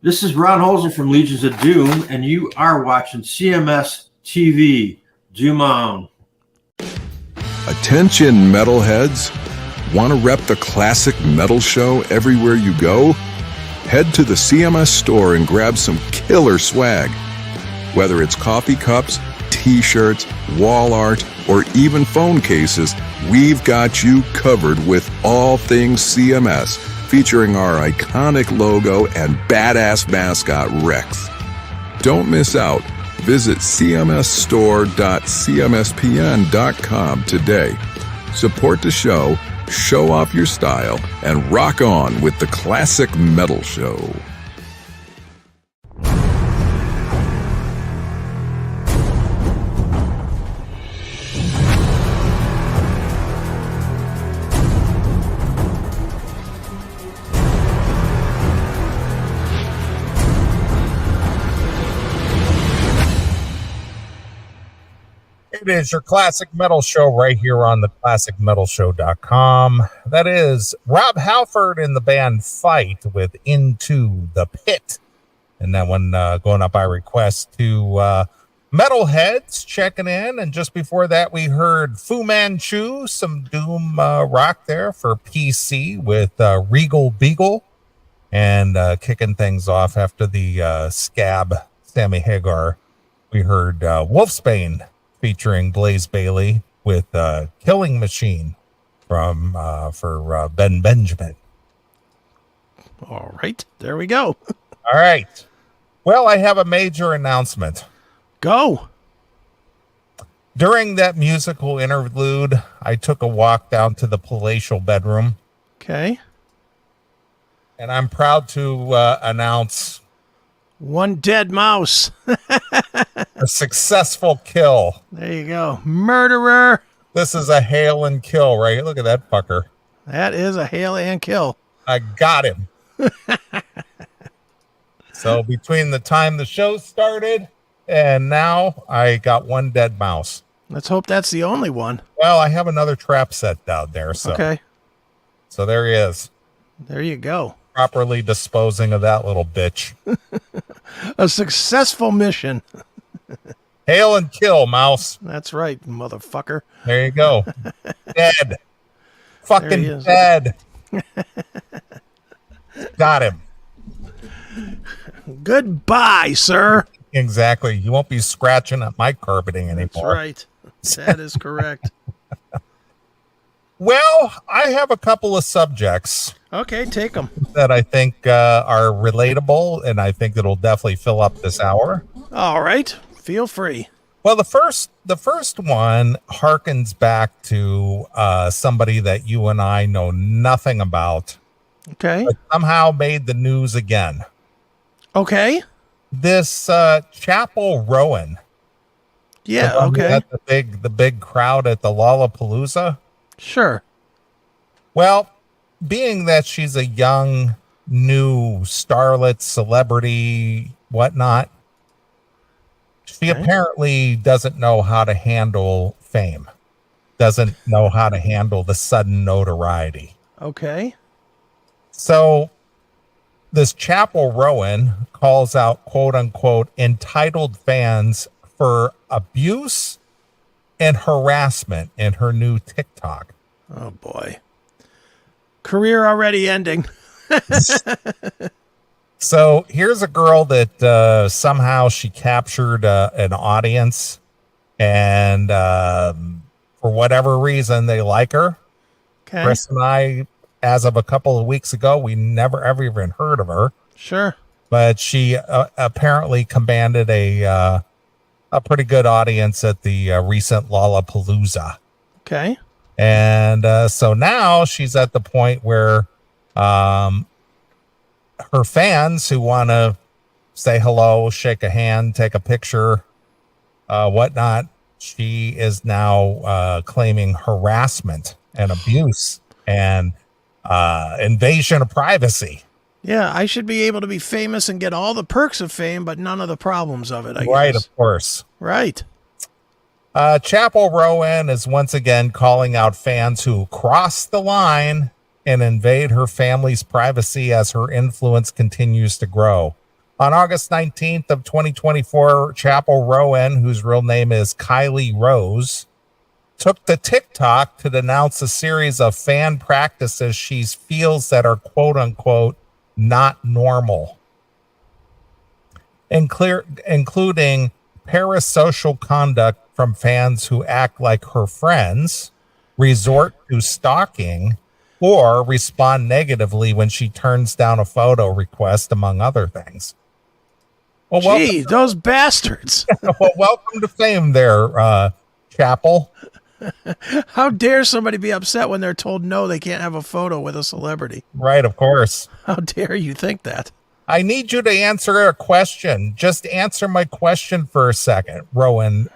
This is Ron Holzer from Legions of Doom, and you are watching CMS TV. Doom on. Attention, metalheads. Want to rep the classic metal show everywhere you go? Head to the CMS store and grab some killer swag. Whether it's coffee cups, t-shirts, wall art, or even phone cases, we've got you covered with all things CMS, featuring our iconic logo and badass mascot, Rex. Don't miss out. Visit cmsstore.cmspn.com today. Support the show, show off your style, and rock on with the classic metal show. It is your classic metal show right here on the classicmetalshow.com. That is Rob Halford and the band Fight with Into the Pit. And that one going up by request to Metalheads checking in. And just before that, we heard Fu Manchu, some Doom rock there for PC with Regal Beagle. And kicking things off after the Scab, Sammy Hagar, we heard Wolfsbane featuring Blaze Bailey with Killing Machine from for Ben Benjamin. All right, there we go. All right. Well, I have a major announcement. Go. During that musical interlude, I took a walk down to the palatial bedroom. Okay. And I'm proud to announce one dead mouse. a successful kill. There you go. Murderer. This is a hail and kill, right? Look at that fucker. That is a hail and kill. I got him. So between the time the show started and now, I got one dead mouse. Let's hope that's the only one. Well, I have another trap set down there. So. Okay. So there he is. There you go. Properly disposing of that little bitch. A successful mission. Hail and kill, mouse. That's right, motherfucker. There you go. Dead. Fucking dead. Got him. Goodbye, sir. Exactly. You won't be scratching at my carpeting anymore. That's right. That is correct. Well, I have a couple of subjects. Okay, take them. That I think are relatable, and I think it'll definitely fill up this hour. All right, feel free. Well, the first one harkens back to somebody that you and I know nothing about. Okay. But somehow made the news again. Okay. This Chappell Roan. Yeah. Okay. The big crowd at the Lollapalooza. Sure. Well, being that she's a young, new starlet, celebrity, whatnot, she apparently doesn't know how to handle fame, doesn't know how to handle the sudden notoriety. Okay. So this Chappell Roan calls out, quote unquote, entitled fans for abuse and harassment in her new TikTok. Oh boy. Career already ending. So here's a girl that somehow she captured an audience, and for whatever reason they like her. Okay. Chris and I, as of a couple of weeks ago, we never ever even heard of her. Sure. But she apparently commanded a pretty good audience at the recent Lollapalooza. Okay. And so now she's at the point where her fans who want to say hello, shake a hand, take a picture, whatnot, she is now claiming harassment and abuse and invasion of privacy. Yeah, I should be able to be famous and get all the perks of fame, but none of the problems of it, I Right, guess. of course. Right. Chappell Roan is once again calling out fans who cross the line and invade her family's privacy as her influence continues to grow. On August 19th of 2024, Chappell Roan, whose real name is Kylie Rose, took to TikTok to denounce a series of fan practices she feels that are quote unquote not normal, including parasocial conduct from fans who act like her friends, resort to stalking, or respond negatively when she turns down a photo request, among other things. Well, Gee, those bastards. well, welcome to fame there, Chappell. How dare somebody be upset when they're told no, they can't have a photo with a celebrity? Right, of course. How dare you think that? I need you to answer a question. Just answer my question for a second. Rowan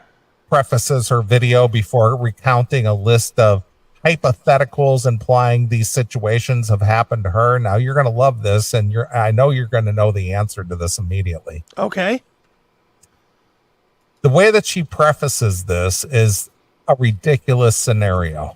prefaces her video before recounting a list of hypotheticals implying these situations have happened to her. Now you're going to love this, and I know you're going to know the answer to this immediately. Okay. The way that she prefaces this is a ridiculous scenario.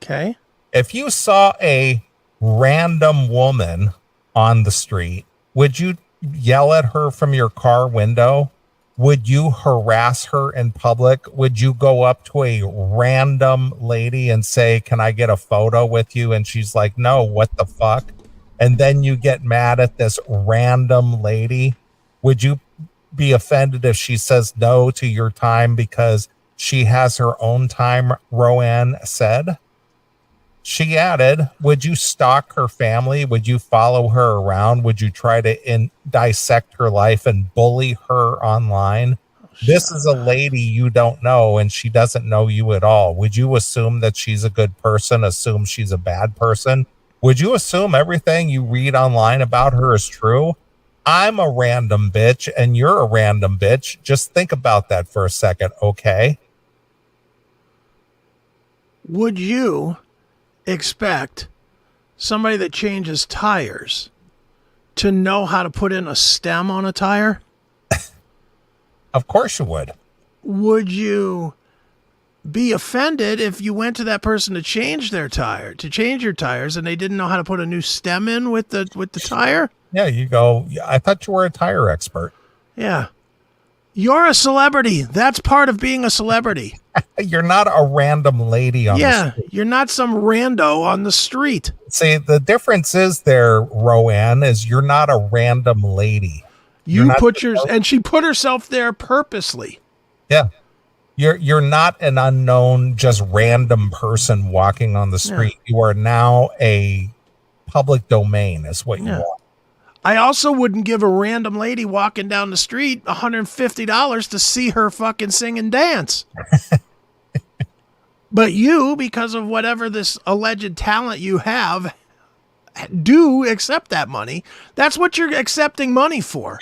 Okay. If you saw a random woman on the street, would you yell at her from your car window? Would you harass her in public? Would you go up to a random lady and say, "Can I get a photo with you?" And she's like, "No, what the fuck?" And then you get mad at this random lady. Would you be offended if she says no to your time because she has her own time, Rowan said? She added, would you stalk her family? Would you follow her around? Would you try to dissect her life and bully her online? This is a lady you don't know, and she doesn't know you at all. Would you assume that she's a good person, assume she's a bad person? Would you assume everything you read online about her is true? I'm a random bitch, and you're a random bitch. Just think about that for a second, okay? Would you expect somebody that changes tires to know how to put in a stem on a tire? Of course you would. Would you be offended if you went to that person to change their tire, to change your tires, and they didn't know how to put a new stem in with the tire? Yeah, you go, I thought you were a tire expert. Yeah. You're a celebrity. That's part of being a celebrity. You're not a random lady on the street. You're not some rando on the street. See, the difference is there, Rowan, is you're not a random lady. You put and she put herself there purposely. Yeah. You're not an unknown, just random person walking on the street. Yeah. You are now a public domain is what you are. I also wouldn't give a random lady walking down the street $150 to see her fucking sing and dance. But you, because of whatever this alleged talent you have, do accept that money. That's what you're accepting money for.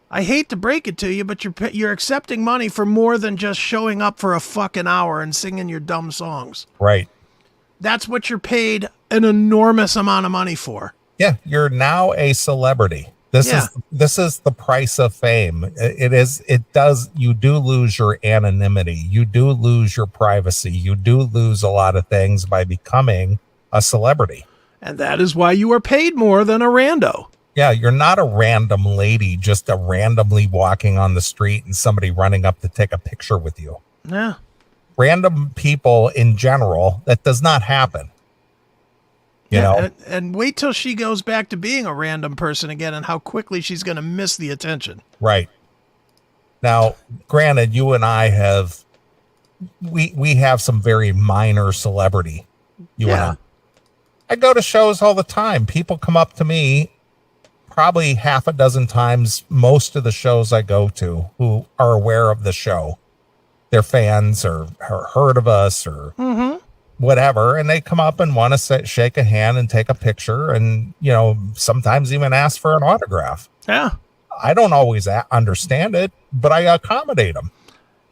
I hate to break it to you, but you're accepting money for more than just showing up for a fucking hour and singing your dumb songs. Right. That's what you're paid an enormous amount of money for. Yeah, you're now a celebrity. This is the price of fame. You do lose your anonymity. You do lose your privacy. You do lose a lot of things by becoming a celebrity. And that is why you are paid more than a rando. Yeah, you're not a random lady just randomly walking on the street and somebody running up to take a picture with you. Yeah. Random people in general, that does not happen. You know? And wait till she goes back to being a random person again and how quickly she's going to miss the attention. Right. Now, granted, you and I have, we have some very minor celebrity. And I go to shows all the time. People come up to me probably half a dozen times, most of the shows I go to, who are aware of the show. They're fans or heard of us or whatever, and they come up and want to shake a hand and take a picture and, sometimes even ask for an autograph. Yeah. I don't always understand it, but I accommodate them.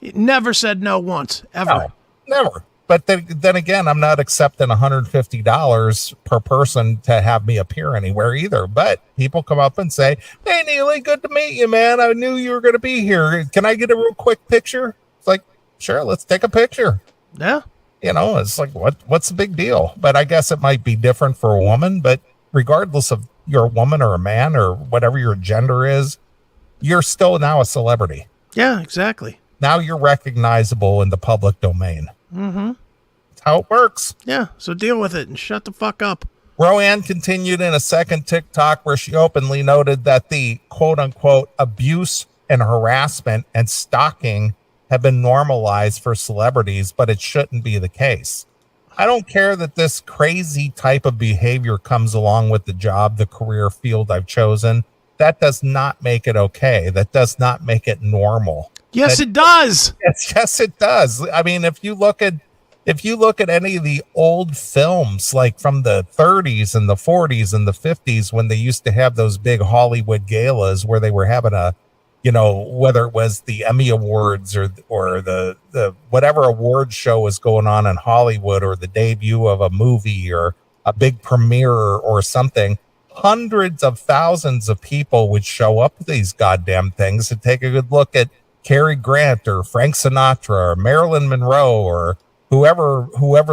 Never said no once, ever. No, never. But then again, I'm not accepting $150 per person to have me appear anywhere either. But people come up and say, "Hey, Neeley, good to meet you, man. I knew you were going to be here. Can I get a real quick picture?" It's like, sure, let's take a picture. Yeah. It's like, what's the big deal? But I guess it might be different for a woman. But regardless of you're a woman or a man or whatever your gender is, you're still now a celebrity. Yeah, exactly. Now you're recognizable in the public domain. Mm-hmm. That's how it works. Yeah, so deal with it and shut the fuck up. Roanne continued in a second TikTok where she openly noted that the quote-unquote abuse and harassment and stalking have been normalized for celebrities, but it shouldn't be the case. I don't care that this crazy type of behavior comes along with the job, the career field I've chosen. That does not make it okay. That does not make it normal. Yes, it does. Yes, it does. I mean, if you look at any of the old films, like from the 30s and the 40s and the 50s, when they used to have those big Hollywood galas where they were having a, whether it was the Emmy Awards or the whatever award show was going on in Hollywood, or the debut of a movie or a big premiere or something, hundreds of thousands of people would show up to these goddamn things to take a good look at Cary Grant or Frank Sinatra or Marilyn Monroe or whoever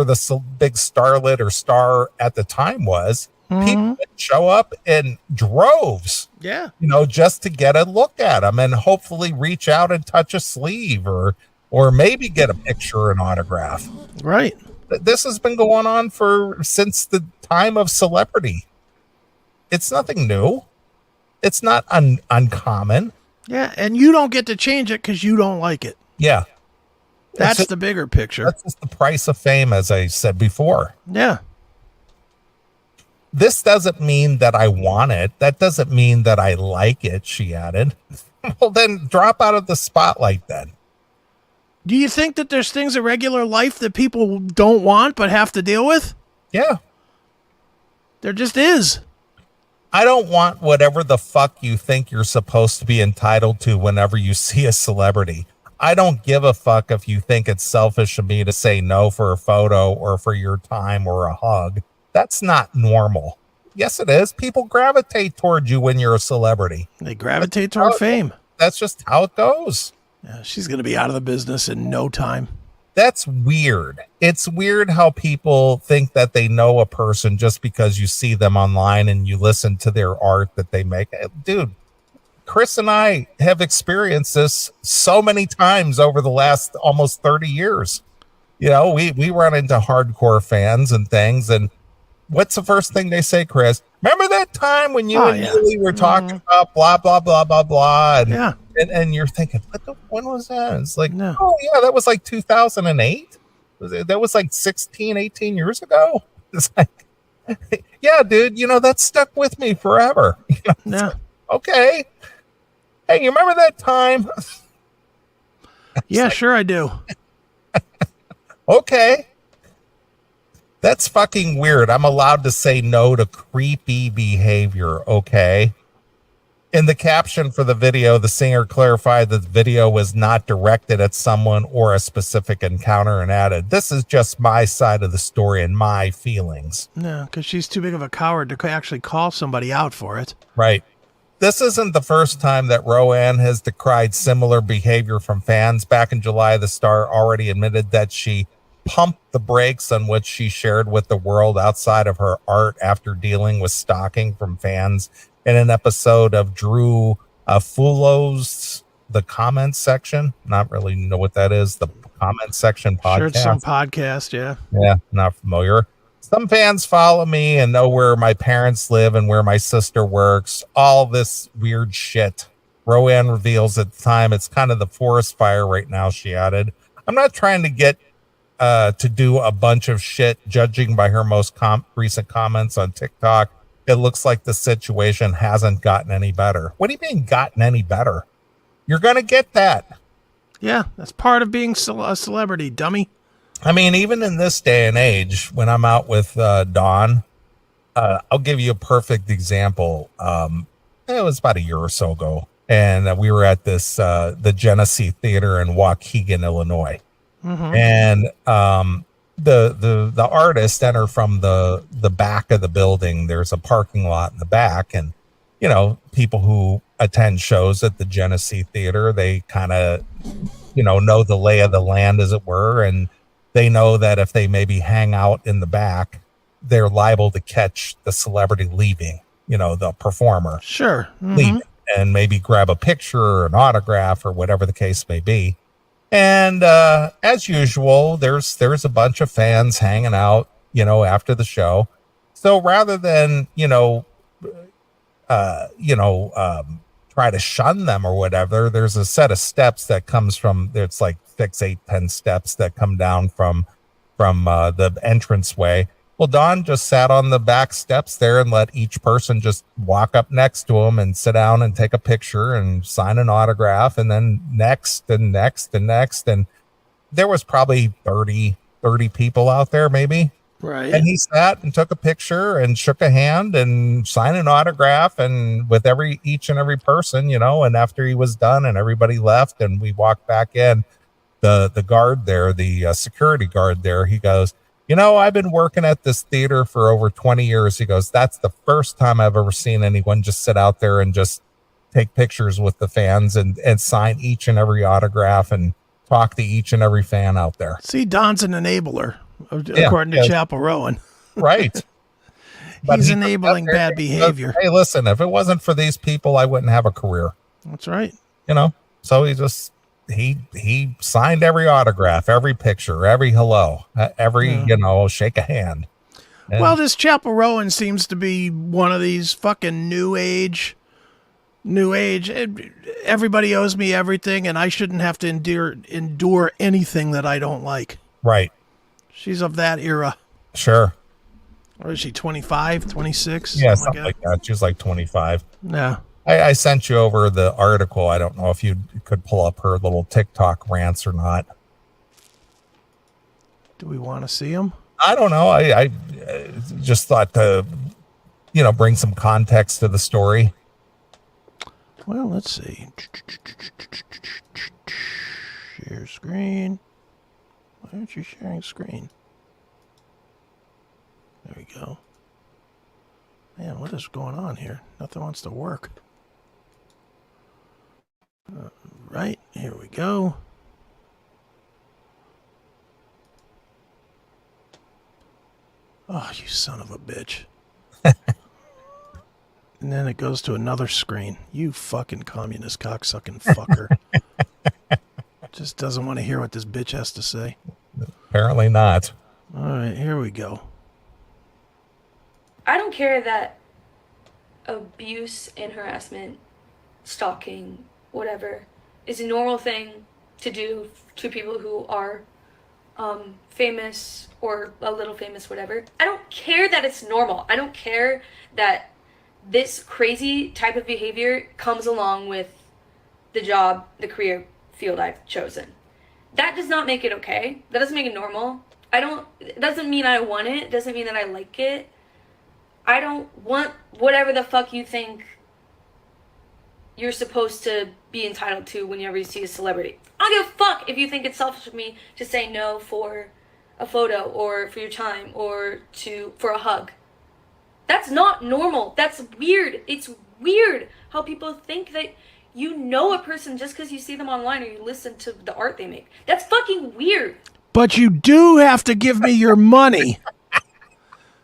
the big starlet or star at the time was. People would show up in droves, just to get a look at them and hopefully reach out and touch a sleeve or maybe get a picture or an autograph. Right. This has been going on since the time of celebrity. It's nothing new. It's not uncommon. Yeah, and you don't get to change it because you don't like it. Yeah. That's the bigger picture. That's just the price of fame, as I said before. Yeah. This doesn't mean that I want it. That doesn't mean that I like it, she added. Well, then drop out of the spotlight then. Do you think that there's things in regular life that people don't want but have to deal with? Yeah. There just is. I don't want whatever the fuck you think you're supposed to be entitled to whenever you see a celebrity. I don't give a fuck if you think it's selfish of me to say no for a photo or for your time or a hug. That's not normal. Yes, it is. People gravitate toward you when you're a celebrity. They gravitate toward fame. That's just how it goes. Yeah, she's going to be out of the business in no time. That's weird. It's weird how people think that they know a person just because you see them online and you listen to their art that they make. Dude, Chris and I have experienced this so many times over the last almost 30 years. We run into hardcore fans and things, and what's the first thing they say, Chris? Remember that time when you and Neeley were talking about blah, blah, blah, blah, blah. And you're thinking, when was that? It's like, oh, yeah, that was like 2008. That was like 16, 18 years ago. It's like, yeah, dude, that stuck with me forever. Yeah. Okay. Hey, you remember that time? Yeah, sure I do. Okay. That's fucking weird. I'm allowed to say no to creepy behavior, okay? In the caption for the video, the singer clarified that the video was not directed at someone or a specific encounter and added, "This is just my side of the story and my feelings." No, because she's too big of a coward to actually call somebody out for it. Right. This isn't the first time that Roanne has decried similar behavior from fans. Back in July, the star already admitted that she pumped the brakes on what she shared with the world outside of her art after dealing with stalking from fans in an episode of Drew Fulo's The Comments Section. Not really know what that is. The Comments Section podcast. Sure, it's some podcast, yeah. Yeah, not familiar. Some fans follow me and know where my parents live and where my sister works. All this weird shit. Roanne reveals at the time it's kind of the forest fire right now, she added. I'm not trying to get to do a bunch of shit. Judging by her most recent comments on TikTok, it looks like the situation hasn't gotten any better. What do you mean gotten any better? You're going to get that. Yeah, that's part of being a celebrity, dummy. I mean, even in this day and age, when I'm out with Dawn, I'll give you a perfect example. It was about a year or so ago, and we were at this the Genesee Theater in Waukegan, Illinois. Mm-hmm. And the artists enter from the back of the building. There's a parking lot in the back, and people who attend shows at the Genesee Theater, they kind of know the lay of the land, as it were, and they know that if they maybe hang out in the back, they're liable to catch the celebrity leaving. the performer. Sure. Leave it and maybe grab a picture or an autograph or whatever the case may be. And as usual, there's a bunch of fans hanging out, after the show. So rather than, try to shun them or whatever, there's a set of steps that comes from, it's like 6, 8, 10 steps that come down from the entranceway. Well, Don just sat on the back steps there and let each person just walk up next to him and sit down and take a picture and sign an autograph, and then next and next and next. And there was probably 30 people out there maybe. Right. And he sat and took a picture and shook a hand and signed an autograph and with each and every person, and after he was done and everybody left and we walked back in, the guard there, the security guard there, he goes, I've been working at this theater for over 20 years. He goes, that's the first time I've ever seen anyone just sit out there and just take pictures with the fans and sign each and every autograph and talk to each and every fan out there. See, Don's an enabler, according to Chappell Roan. Right. He's enabling bad behavior. Hey, listen, if it wasn't for these people, I wouldn't have a career. That's right. So he signed every autograph, every picture, every hello, every, shake a hand. And well, this Chappell Roan seems to be one of these fucking new age. Everybody owes me everything, and I shouldn't have to endure anything that I don't like. Right. She's of that era. Sure. Or is she 25, 26? Yeah, something like that. She was like 25. Yeah. I sent you over the article. I don't know if you could pull up her little TikTok rants or not. Do we want to see them? I don't know. I just thought to, bring some context to the story. Well, let's see. Share screen. Why aren't you sharing screen? There we go. Man, what is going on here? Nothing wants to work. Right, here we go. Oh, you son of a bitch. And then it goes to another screen. You fucking communist cocksucking fucker. Just doesn't want to hear what this bitch has to say. Apparently not. All right, here we go. I don't care that abuse and harassment, stalking, whatever, is a normal thing to do to people who are famous or a little famous, whatever. I don't care that it's normal. I don't care that this crazy type of behavior comes along with the job, the career field I've chosen. That does not make it okay. That doesn't make it normal. It doesn't mean I want it. It doesn't mean that I like it. I don't want whatever the fuck you think you're supposed to be entitled to whenever you see a celebrity. I don't give a fuck if you think it's selfish of me to say no for a photo or for your time or for a hug. That's not normal. That's weird. It's weird how people think that you know a person just because you see them online or you listen to the art they make. That's fucking weird. But you do have to give me your money.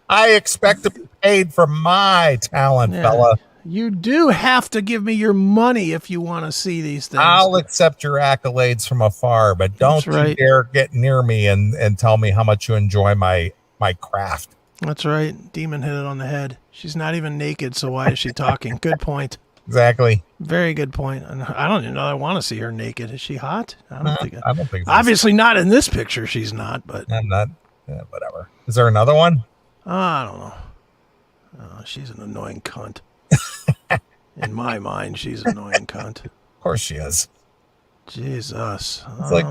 I expect to be paid for my talent, fella. You do have to give me your money if you want to see these things. I'll accept your accolades from afar, but don't you dare get near me and tell me how much you enjoy my craft. That's right. Demon hit it on the head. She's not even naked, so why is she talking? Good point. Exactly. Very good point. And I don't even know I want to see her naked. Is she hot? I don't think so. Obviously Obviously not in this picture. She's not, but I'm not. Yeah, whatever. Is there another one? I don't know. She's an annoying cunt. In my mind, she's an annoying cunt. Of course she is. Jesus. It's like,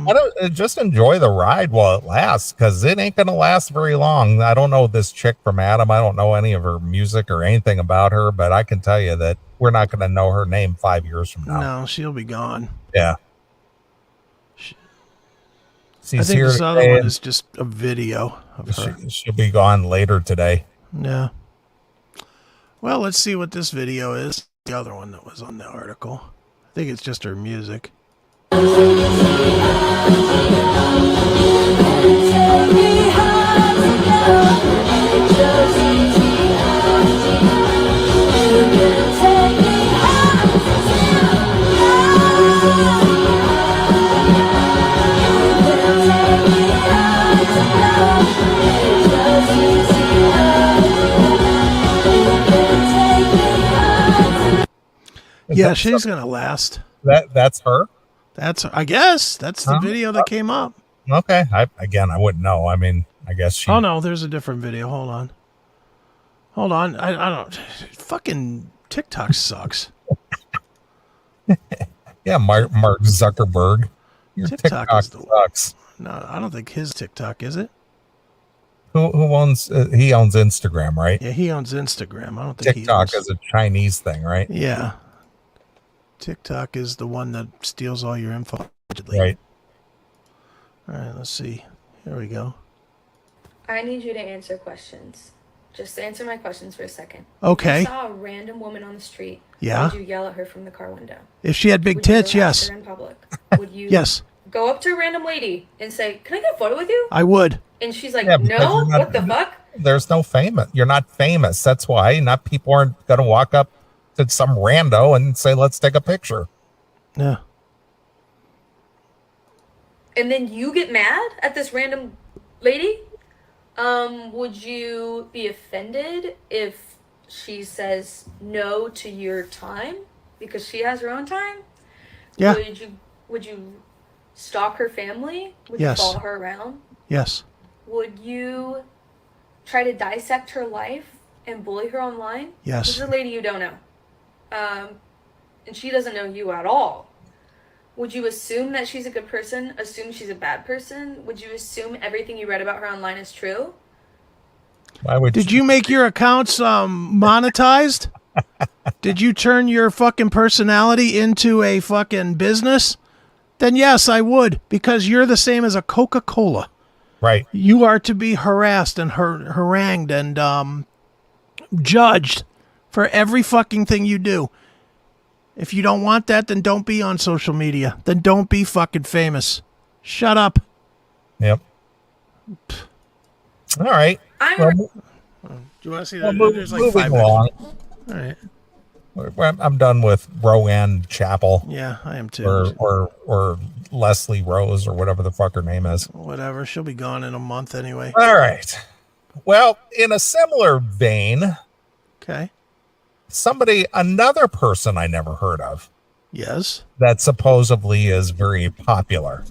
just enjoy the ride while it lasts, because it ain't going to last very long. I don't know this chick from Adam. I don't know any of her music or anything about her, but I can tell you that we're not going to know her name 5 years from now. No, she'll be gone. Yeah. I think this other one is just a video of her. She'll be gone later today. Yeah. Well, let's see what this video is. The other one that was on the article. I think it's just her music. Yeah, she's going to last. That's her? I guess that's the Huh? video that came up. Okay. I wouldn't know. I mean, I guess she. Oh no, there's a different video. Hold on. I don't. Fucking TikTok sucks. Yeah, Mark Zuckerberg. Your TikTok sucks. No, I don't think his TikTok is it. Who owns? He owns Instagram, right? Yeah, he owns Instagram. I don't think TikTok is a Chinese thing, right? Yeah. TikTok is the one that steals all your info. Allegedly. Right. All right, let's see. Here we go. I need you to answer questions. Just answer my questions for a second. Okay. If you saw a random woman on the street. Yeah. Would you yell at her from the car window? If she had big Would you tits, harass yes. her in public? Would you Yes. go up to a random lady and say, "Can I get a photo with you?" I would. And she's like, Yeah, because "No, you're not- what the fuck?" There's no famous. You're not famous. That's why. Not people aren't going to walk up to some rando and say, "Let's take a picture." Yeah. And then you get mad at this random lady? Would you be offended if she says no to your time because she has her own time? Yeah. Would you stalk her family? Would Yes. you follow her around? Yes. Would you try to dissect her life and bully her online? Yes. This is a lady you don't know. And she doesn't know you at all. Would you assume that she's a good person? Assume she's a bad person? Would you assume everything you read about her online is true? Why would Did you make your accounts monetized? Did you turn your fucking personality into a fucking business? Then yes, I would, because you're the same as a Coca-Cola. Right. You are to be harassed and harangued and judged for every fucking thing you do. If you don't want that, then don't be on social media. Then don't be fucking famous. Shut up. Yep. All right. I'm Do you want to see that? There's like moving 5 along. All right. I'm done with Roan Chappell Yeah, I am too. or Leslie Rose or whatever the fuck her name is. Whatever. She'll be gone in a month anyway. All right. Well, in a similar vein, Okay. another person I never heard of Yes. that supposedly is very popular.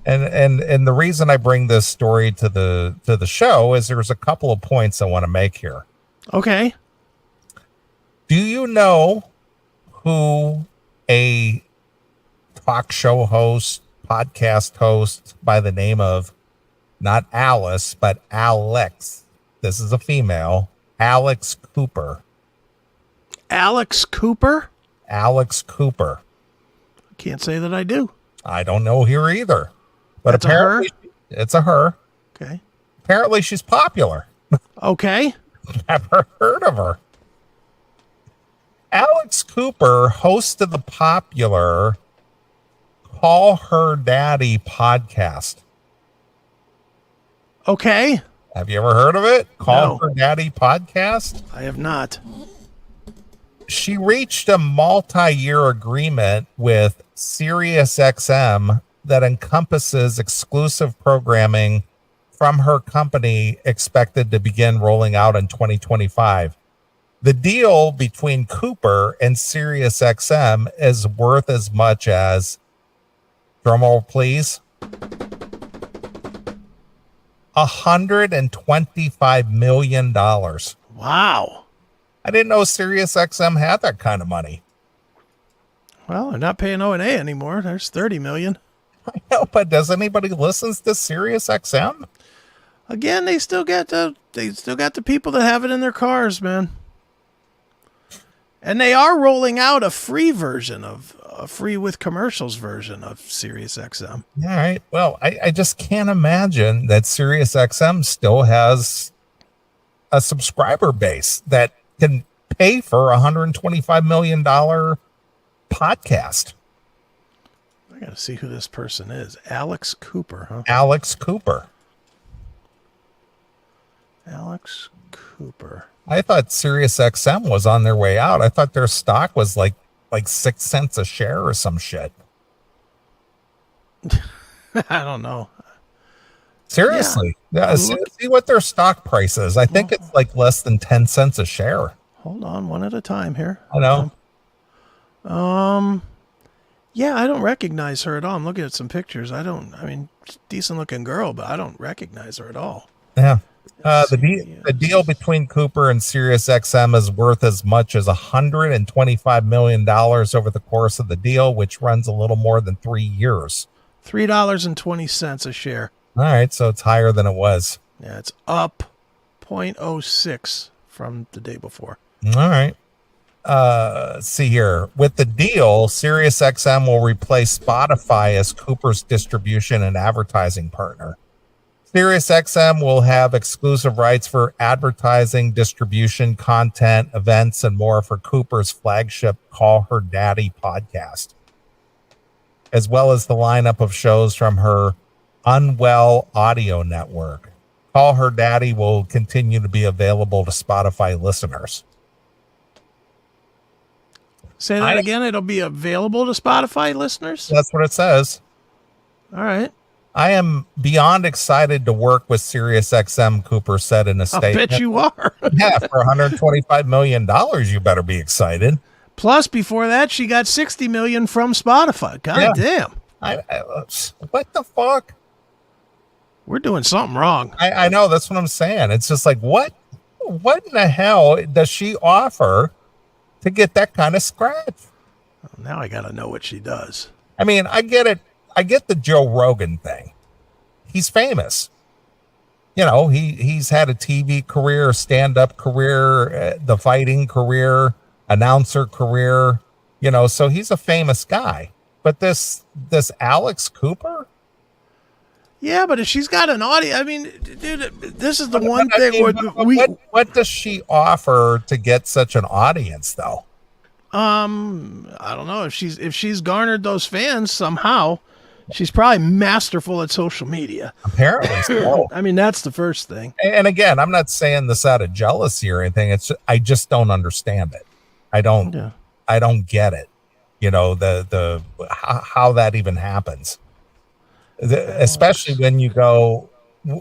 And the reason I bring this story to the show is there's a couple of points I want to make here. Okay. Do you know who a talk show host, podcast host by the name of not Alice, but Alex? This is a female, Alex Cooper. Alex Cooper? Alex Cooper. Can't say that I do. I don't know here either. But That's apparently it's a her. Okay. Apparently she's popular. Okay. Never heard of her. Alex Cooper hosted the popular Call Her Daddy podcast. Okay. Have you ever heard of it? Call No. Her Daddy podcast? I have not. She reached a multi-year agreement with SiriusXM that encompasses exclusive programming from her company expected to begin rolling out in 2025. The deal between Cooper and SiriusXM is worth as much as, drumroll please, $125 million. Wow. I didn't know SiriusXM had that kind of money. Well, they're not paying O&A anymore. There's 30 million. I know, but does anybody listen to SiriusXM? Again, they still got the people that have it in their cars, man. And they are rolling out a free version of a free with commercials version of SiriusXM. All right. Well, I just can't imagine that SiriusXM still has a subscriber base that can pay for $125 million podcast. I got to see who this person is. Alex Cooper, huh? Alex Cooper. Alex Cooper. I thought SiriusXM was on their way out. I thought their stock was like 6 cents a share or some shit. I don't know. Seriously. Yeah. See what their stock price is. I think it's like less than 10 cents a share. Hold on, one at a time here. I know. Yeah, I don't recognize her at all. I'm looking at some pictures. Decent looking girl, but I don't recognize her at all. Yeah. The deal between Cooper and SiriusXM is worth as much as $125 million over the course of the deal, which runs a little more than 3 years. $3.20 a share. All right, so it's higher than it was. Yeah, it's up 0.06 from the day before. All right. See here. With the deal, SiriusXM will replace Spotify as Cooper's distribution and advertising partner. SiriusXM will have exclusive rights for advertising, distribution, content, events, and more for Cooper's flagship Call Her Daddy podcast, as well as the lineup of shows from her Unwell audio network. Call Her Daddy will continue to be available to Spotify listeners. Say that again. It'll be available to Spotify listeners? That's what it says. All right. I am beyond excited to work with SiriusXM, Cooper said in a statement. I bet you are. Yeah, for $125 million, you better be excited. Plus, before that, she got $60 million from Spotify. God damn. What the fuck? We're doing something wrong. I know. That's what I'm saying. It's just like, what in the hell does she offer to get that kind of scratch? Now I got to know what she does. I mean, I get it. I get the Joe Rogan thing. He's famous. You know, he's had a TV career, stand-up career, the fighting career, announcer career, you know, so he's a famous guy. But this Alex Cooper? Yeah, but if she's got an audience, I mean, dude, this is the one thing. What does she offer to get such an audience, though? I don't know if she's garnered those fans somehow. She's probably masterful at social media. Apparently so. I mean, that's the first thing. And again, I'm not saying this out of jealousy or anything. I just don't understand it. I don't get it. You know, the how that even happens. Especially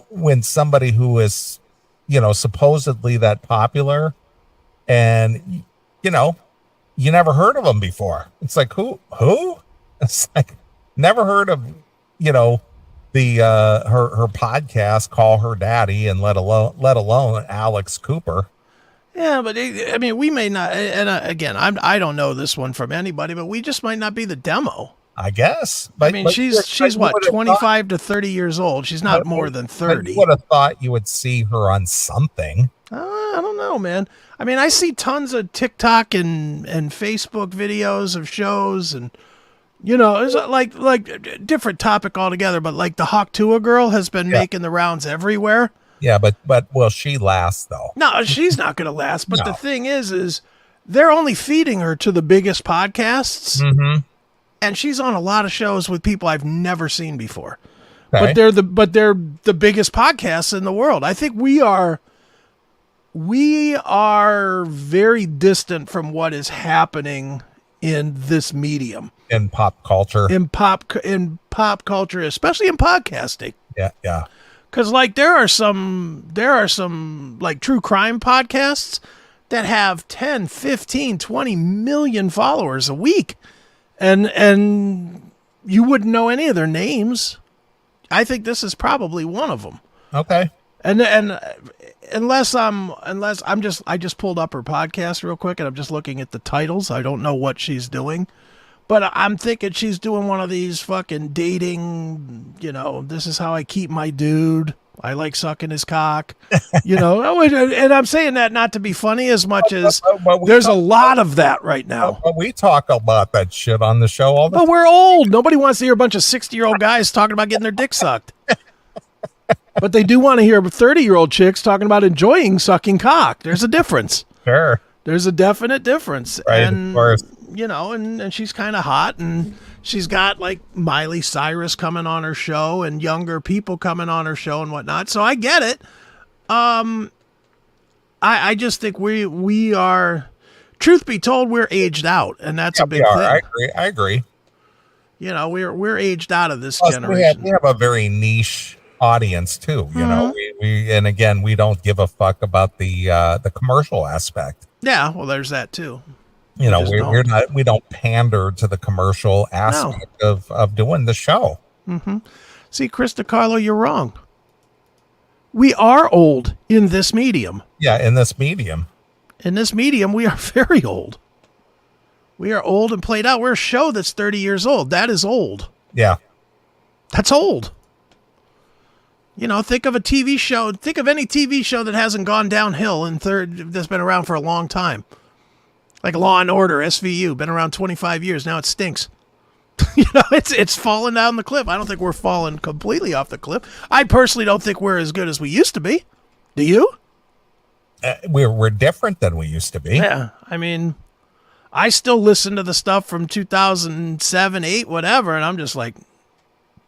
when somebody who is, you know, supposedly that popular, and you know, you never heard of them before. It's like who? It's like never heard of, you know, the her podcast Call Her Daddy, and let alone Alex Cooper. Yeah, but I mean, we may not. And again, I don't know this one from anybody, but we just might not be the demo. I guess. But, I mean, she's what, 25 to 30 years old. She's not more than 30. You would have thought you would see her on something. I don't know, man. I mean, I see tons of TikTok and Facebook videos of shows, and you know, it's like different topic altogether. But like the Hawk Tuah girl has been making the rounds everywhere. Yeah, but will she last though? No, she's not going to last. But the thing is they're only feeding her to the biggest podcasts. Mm-hmm. And she's on a lot of shows with people I've never seen before. Okay. But they're the biggest podcasts in the world. I think we are very distant from what is happening in this medium. In pop culture. In pop culture, especially in podcasting. Yeah. Cuz like there are some like true crime podcasts that have 10, 15, 20 million followers a week. And you wouldn't know any of their names. I think this is probably one of them. Okay. And I just pulled up her podcast real quick, and I'm just looking at the titles. I don't know what she's doing, but I'm thinking she's doing one of these fucking dating, you know, this is how I keep my dude. I like sucking his cock, you know, and I'm saying that not to be funny as much as there's a lot of that right now. But we talk about that shit on the show all the time. But we're old. Nobody wants to hear a bunch of 60-year-old guys talking about getting their dick sucked. But they do want to hear 30-year-old chicks talking about enjoying sucking cock. There's a difference. Sure. There's a definite difference. Right, and, of course. You know, and she's kind of hot, and she's got like Miley Cyrus coming on her show and younger people coming on her show and whatnot. So I get it. I just think we are, truth be told, we're aged out, and that's a big thing. I agree. You know, we're aged out of this Plus, generation. We have a very niche audience too. You know, and again, we don't give a fuck about the commercial aspect. Yeah, well, there's that too. You know, just we don't pander to the commercial aspect of doing the show. See, Chris DiCarlo, you're wrong. We are old in this medium. Yeah, in this medium. In this medium, we are very old. We are old and played out. We're a show that's 30 years old. That is old. Yeah. That's old. You know, think of a TV show. Think of any TV show that hasn't gone downhill that's been around for a long time. Like Law and Order, SVU, been around 25 years. Now it stinks. You know, it's falling down the cliff. I don't think we're falling completely off the cliff. I personally don't think we're as good as we used to be. Do you? We're different than we used to be. Yeah. I mean, I still listen to the stuff from 2007, 8, whatever, and I'm just like,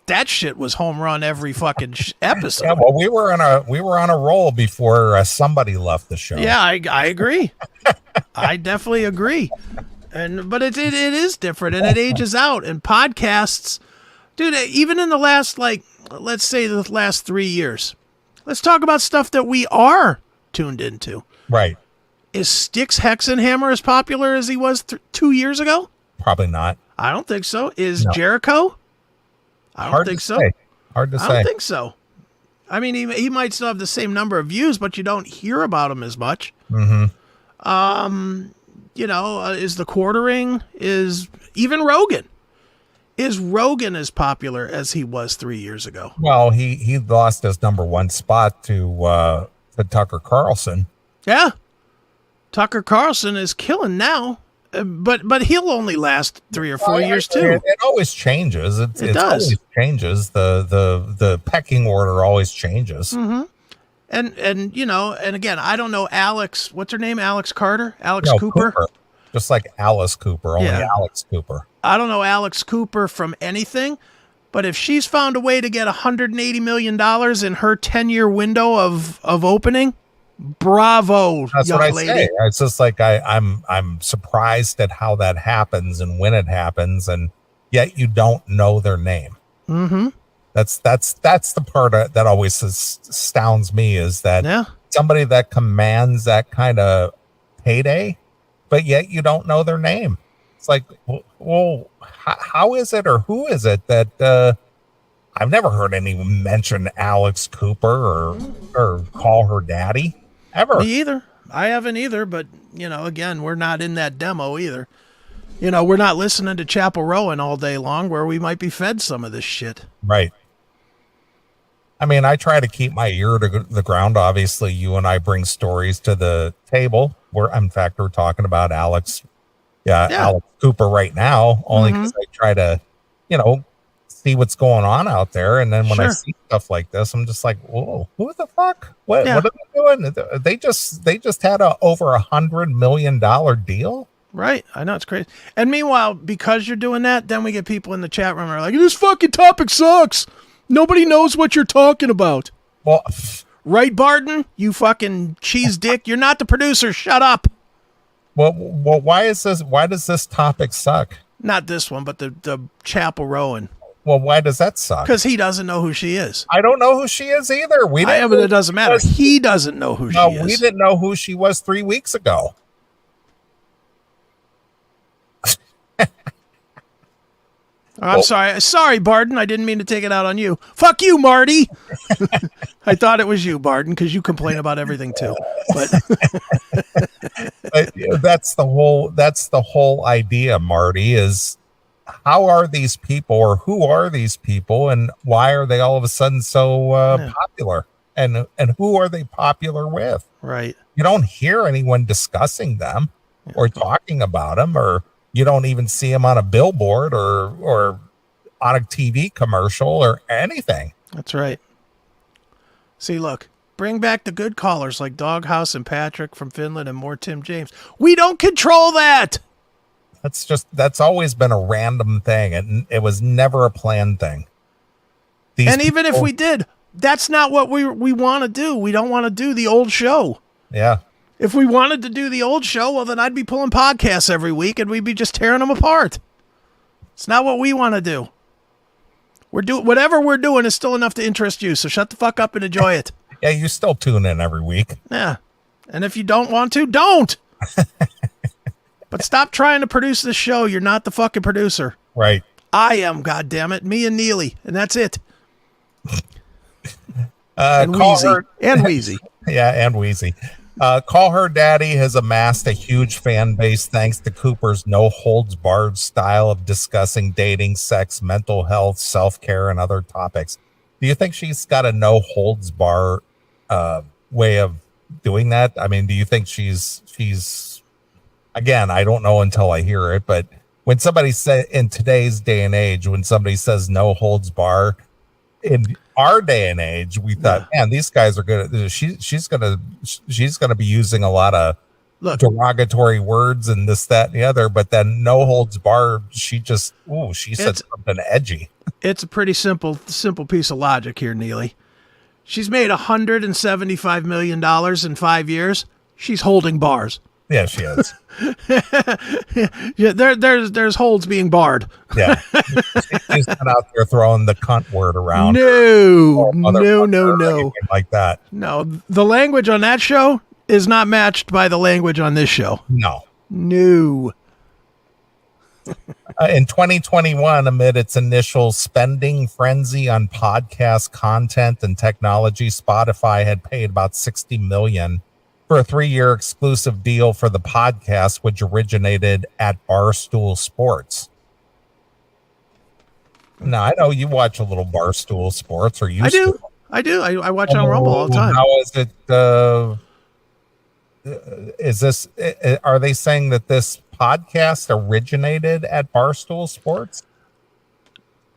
that shit was home run every fucking episode. Yeah, well, we were on a roll before somebody left the show. Yeah, I agree. I definitely agree. But it is different, and it ages out. And podcasts, dude, even in the last, like, let's say the last 3 years, let's talk about stuff that we are tuned into. Right. Is Styx Hexenhammer as popular as he was 2 years ago? Probably not. I don't think so. Is Jericho? I don't think so. Hard to say. I don't think so. I mean, he might still have the same number of views, but you don't hear about him as much. You know, is the Quartering? Is even Rogan? Is Rogan as popular as he was 3 years ago? Well, he lost his number one spot to Tucker Carlson. Yeah, Tucker Carlson is killing now, but he'll only last 3 or 4 years too. It always changes. It does. Always changes. The pecking order always changes. And you know, and again, I don't know Alex. What's her name? Alex Carter? Alex No, Cooper? Just like Alice Cooper, only Yeah. Alex Cooper. I don't know Alex Cooper from anything, but if she's found a way to get $180 million in her 10-year window of opening, bravo, That's young what I lady. say. It's just like I'm surprised at how that happens and when it happens, and yet you don't know their name. That's the part that always astounds me, is that somebody that commands that kind of payday, but yet you don't know their name. It's like, well, how is it, or who is it that I've never heard anyone mention Alex Cooper or call her daddy ever. Me either. I haven't either, but you know, again, we're not in that demo either. You know, we're not listening to Chappell Roan all day long, where we might be fed some of this shit. Right. I mean, I try to keep my ear to the ground. Obviously, you and I bring stories to the table. In fact, we're talking about Alex Cooper right now, only because I try to, you know, see what's going on out there. And then when I see stuff like this, I'm just like, whoa, who the fuck? What are they doing? They just had over $100 million deal. Right. I know, it's crazy. And meanwhile, because you're doing that, then we get people in the chat room that are like, this fucking topic sucks. Nobody knows what you're talking about. Well, right, Barton? You fucking cheese dick. You're not the producer. Shut up. Well, why does this topic suck? Not this one, but the Chappell Roan. Well, why does that suck? Because he doesn't know who she is. I don't know who she is either. But it doesn't matter. He doesn't know who she is. We didn't know who she was 3 weeks ago. I'm sorry. Sorry, Barton. I didn't mean to take it out on you. Fuck you, Marty. I thought it was you, Barton, because you complain about everything too. But that's the whole idea, Marty, is how are these people, or who are these people, and why are they all of a sudden so popular? And who are they popular with? Right. You don't hear anyone discussing them or talking about them, or you don't even see them on a billboard or on a TV commercial or anything. That's right. See, look, bring back the good callers like Doghouse and Patrick from Finland and more Tim James. We don't control that. That's always been a random thing, and it was never a planned thing. Even if we did, that's not what we want to do. We don't want to do the old show. Yeah. If we wanted to do the old show, well, then I'd be pulling podcasts every week and we'd be just tearing them apart. It's not what we want to do. Whatever we're doing is still enough to interest you, so shut the fuck up and enjoy it. Yeah, you still tune in every week. Yeah. And if you don't want to, don't. But stop trying to produce this show. You're not the fucking producer. Right. I am, goddammit. Me and Neeley, and that's it. And Wheezy. Yeah, and Wheezy. Call Her Daddy has amassed a huge fan base thanks to Cooper's no-holds-barred style of discussing dating, sex, mental health, self-care, and other topics. Do you think she's got a no-holds-bar way of doing that? I mean, do you think she's again, I don't know until I hear it, but when somebody say in today's day and age, when somebody says no-holds-bar, in our day and age, we thought, man, these guys are gonna. She's gonna be using a lot of derogatory words and this, that, and the other. But then no holds barred. She said something edgy. It's a pretty simple piece of logic here, Neeley. She's made $175 million in 5 years. She's holding bars. Yeah, she is. Yeah, there's holds being barred. Yeah, she's not out there throwing the cunt word around. No, like that. No, the language on that show is not matched by the language on this show. No. In 2021, amid its initial spending frenzy on podcast content and technology, Spotify had paid about $60 million for a 3-year exclusive deal for the podcast, which originated at Barstool Sports. Now, I know you watch a little Barstool Sports, or used to. I do. I watch on Rumble all the time. How is it? Are they saying that this podcast originated at Barstool Sports?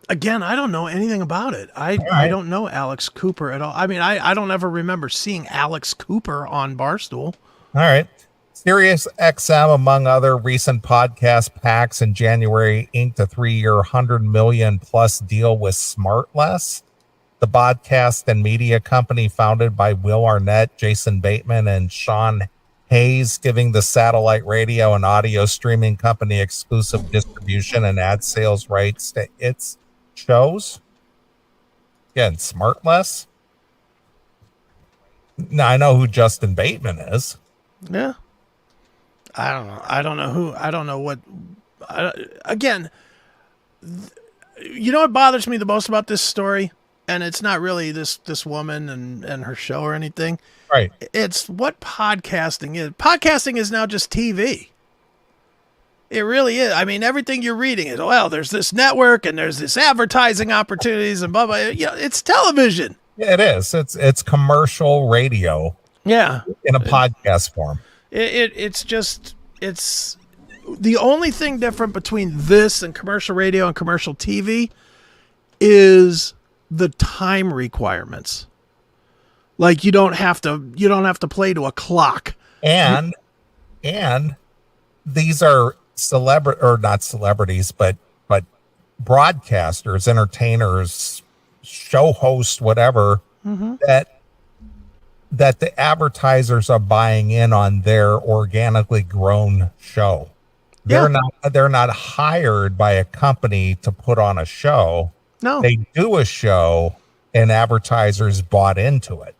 Again, I don't know anything about it. I don't know Alex Cooper at all. I mean, I don't ever remember seeing Alex Cooper on Barstool. All right. SiriusXM, among other recent podcast packs in January, inked a 3-year, $100 million plus deal with Smartless, the podcast and media company founded by Will Arnett, Jason Bateman, and Sean Hayes, giving the satellite radio and audio streaming company exclusive distribution and ad sales rights to its shows. Again, Smartless. Now I know who Justin Bateman is. Yeah. I don't know. I don't know what. Again, you know what bothers me the most about this story? And it's not really this woman and her show or anything. Right. It's what podcasting is. Podcasting is now just TV. It really is. I mean, everything you're reading is, well, there's this network and there's this advertising opportunities and blah, blah. You know, it's television. Yeah, it is. It's commercial radio. Yeah. In a podcast form. It's the only thing different between this and commercial radio and commercial TV is the time requirements. Like you don't have to play to a clock. And these are not celebrities, but broadcasters, entertainers, show hosts, whatever, that the advertisers are buying in on their organically grown show. They're not hired by a company to put on a show. No. They do a show and advertisers bought into it.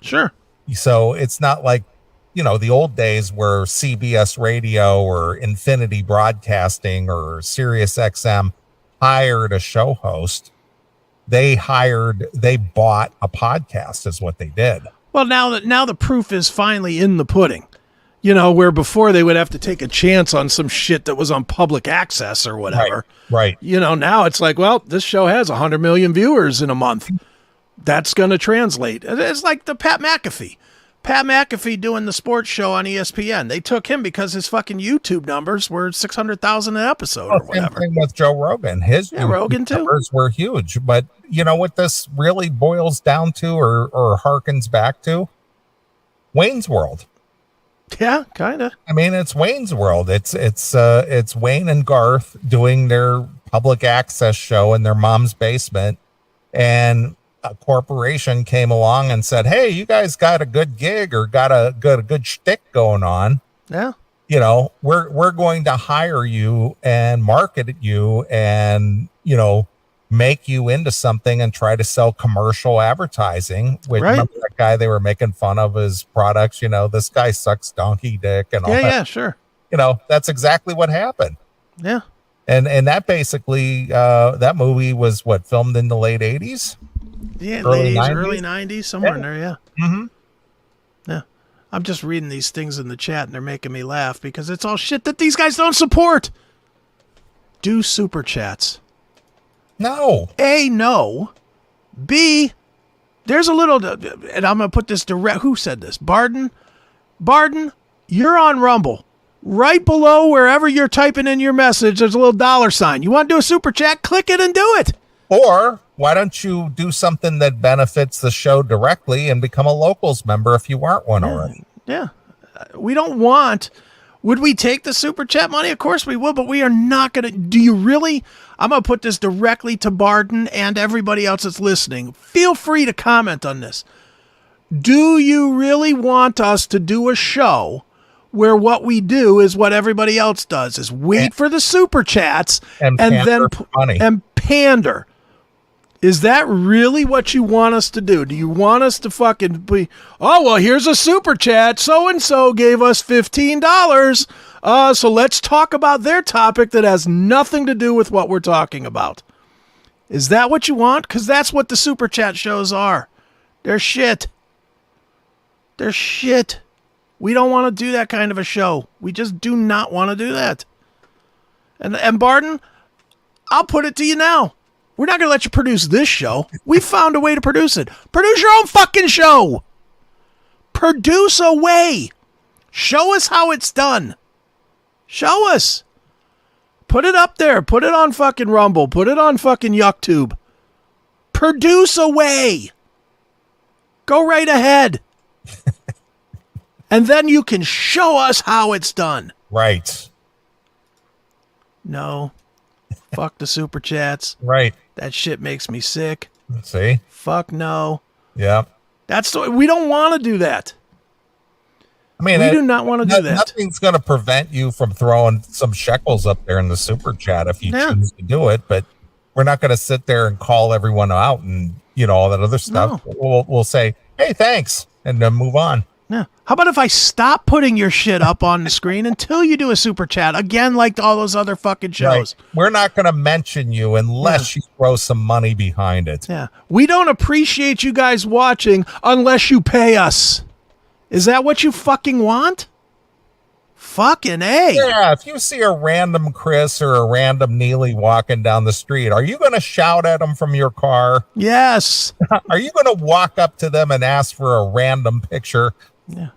Sure. So it's not like, the old days where CBS Radio or Infinity Broadcasting or SiriusXM hired a show host. They bought a podcast is what they did. Well, now the proof is finally in the pudding. Where before they would have to take a chance on some shit that was on public access or whatever. Right. Now it's like, well, this show has 100 million viewers in a month. That's going to translate. It's like the Pat McAfee doing the sports show on ESPN. They took him because his fucking YouTube numbers were 600,000 an episode or whatever. Same thing with Joe Rogan. His Rogan too. Numbers were huge. But you know what this really boils down to or harkens back to? Wayne's World. Yeah, kind of. I mean, it's Wayne's World. It's Wayne and Garth doing their public access show in their mom's basement, and a corporation came along and said, "Hey, you guys got a good gig or got a good shtick going on? Yeah, we're going to hire you and market you and make you into something and try to sell commercial advertising." Which remember that guy they were making fun of his products? This guy sucks donkey dick and all that. Yeah, sure. that's exactly what happened. Yeah. And that basically, that movie was filmed in the late 80s? Yeah, Early early 90s? 90s, somewhere in there, yeah. Mm-hmm. Yeah. I'm just reading these things in the chat and they're making me laugh because it's all shit that these guys don't support. Do super chats. No. A, no. B, there's a little, and I'm going to put this direct. Who said this? Barden, you're on Rumble. Right below wherever you're typing in your message, there's a little $sign. You want to do a super chat? Click it and do it. Or why don't you do something that benefits the show directly and become a locals member if you aren't one already? Yeah. We don't want. Would we take the super chat money? Of course we will, but we are not going to. Do you really? I'm going to put this directly to Barden and everybody else that's listening. Feel free to comment on this. Do you really want us to do a show where what we do is what everybody else does, is wait for the super chats and then money and pander? Is that really what you want us to do? Do you want us to fucking be, oh, well, here's a super chat. So-and-so gave us $15. So let's talk about their topic that has nothing to do with what we're talking about. Is that what you want? Because that's what the super chat shows are. They're shit. They're shit. We don't want to do that kind of a show. We just do not want to do that. And Barden, I'll put it to you now. We're not going to let you produce this show. We found a way to produce it. Produce your own fucking show. Produce a way. Show us how it's done. Show us. Put it up there. Put it on fucking Rumble. Put it on fucking YuckTube. Produce a way. Go right ahead. And then you can show us how it's done. Right. No. Fuck the super chats. Right. That shit makes me sick. See? Fuck no. Yeah. We don't want to do that. I mean, we do not want to do that. Nothing's going to prevent you from throwing some shekels up there in the super chat if you choose to do it, but we're not going to sit there and call everyone out and, all that other stuff. No. We'll say, hey, thanks, and then move on. Yeah. How about if I stop putting your shit up on the screen until you do a super chat? Again, like all those other fucking shows. Right. We're not going to mention you unless you throw some money behind it. Yeah. We don't appreciate you guys watching unless you pay us. Is that what you fucking want? Fucking A. Yeah, if you see a random Chris or a random Neeley walking down the street, are you going to shout at them from your car? Yes. Are you going to walk up to them and ask for a random picture? Yeah.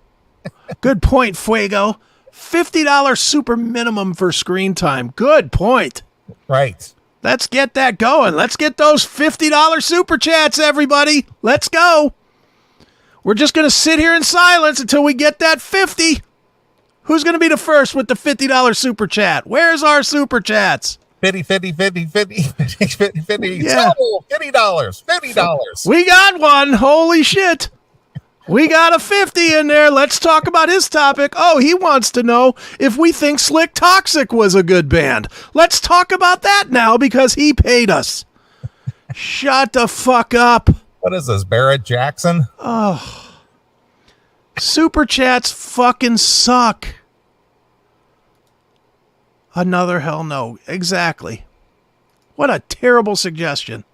Good point, Fuego. $50 super minimum for screen time. Good point. Right. Let's get that going. Let's get those $50 super chats, everybody. Let's go. We're just going to sit here in silence until we get that 50. Who's going to be the first with the $50 super chat? Where's our super chats? 50. Yeah. $50. We got one. Holy shit. We got a 50 in there. Let's talk about his topic. Oh, he wants to know if we think Slick Toxic was a good band. Let's talk about that now because he paid us. Shut the fuck up. What is this, Barrett Jackson? Oh. Super chats fucking suck. Another hell no. Exactly. What a terrible suggestion.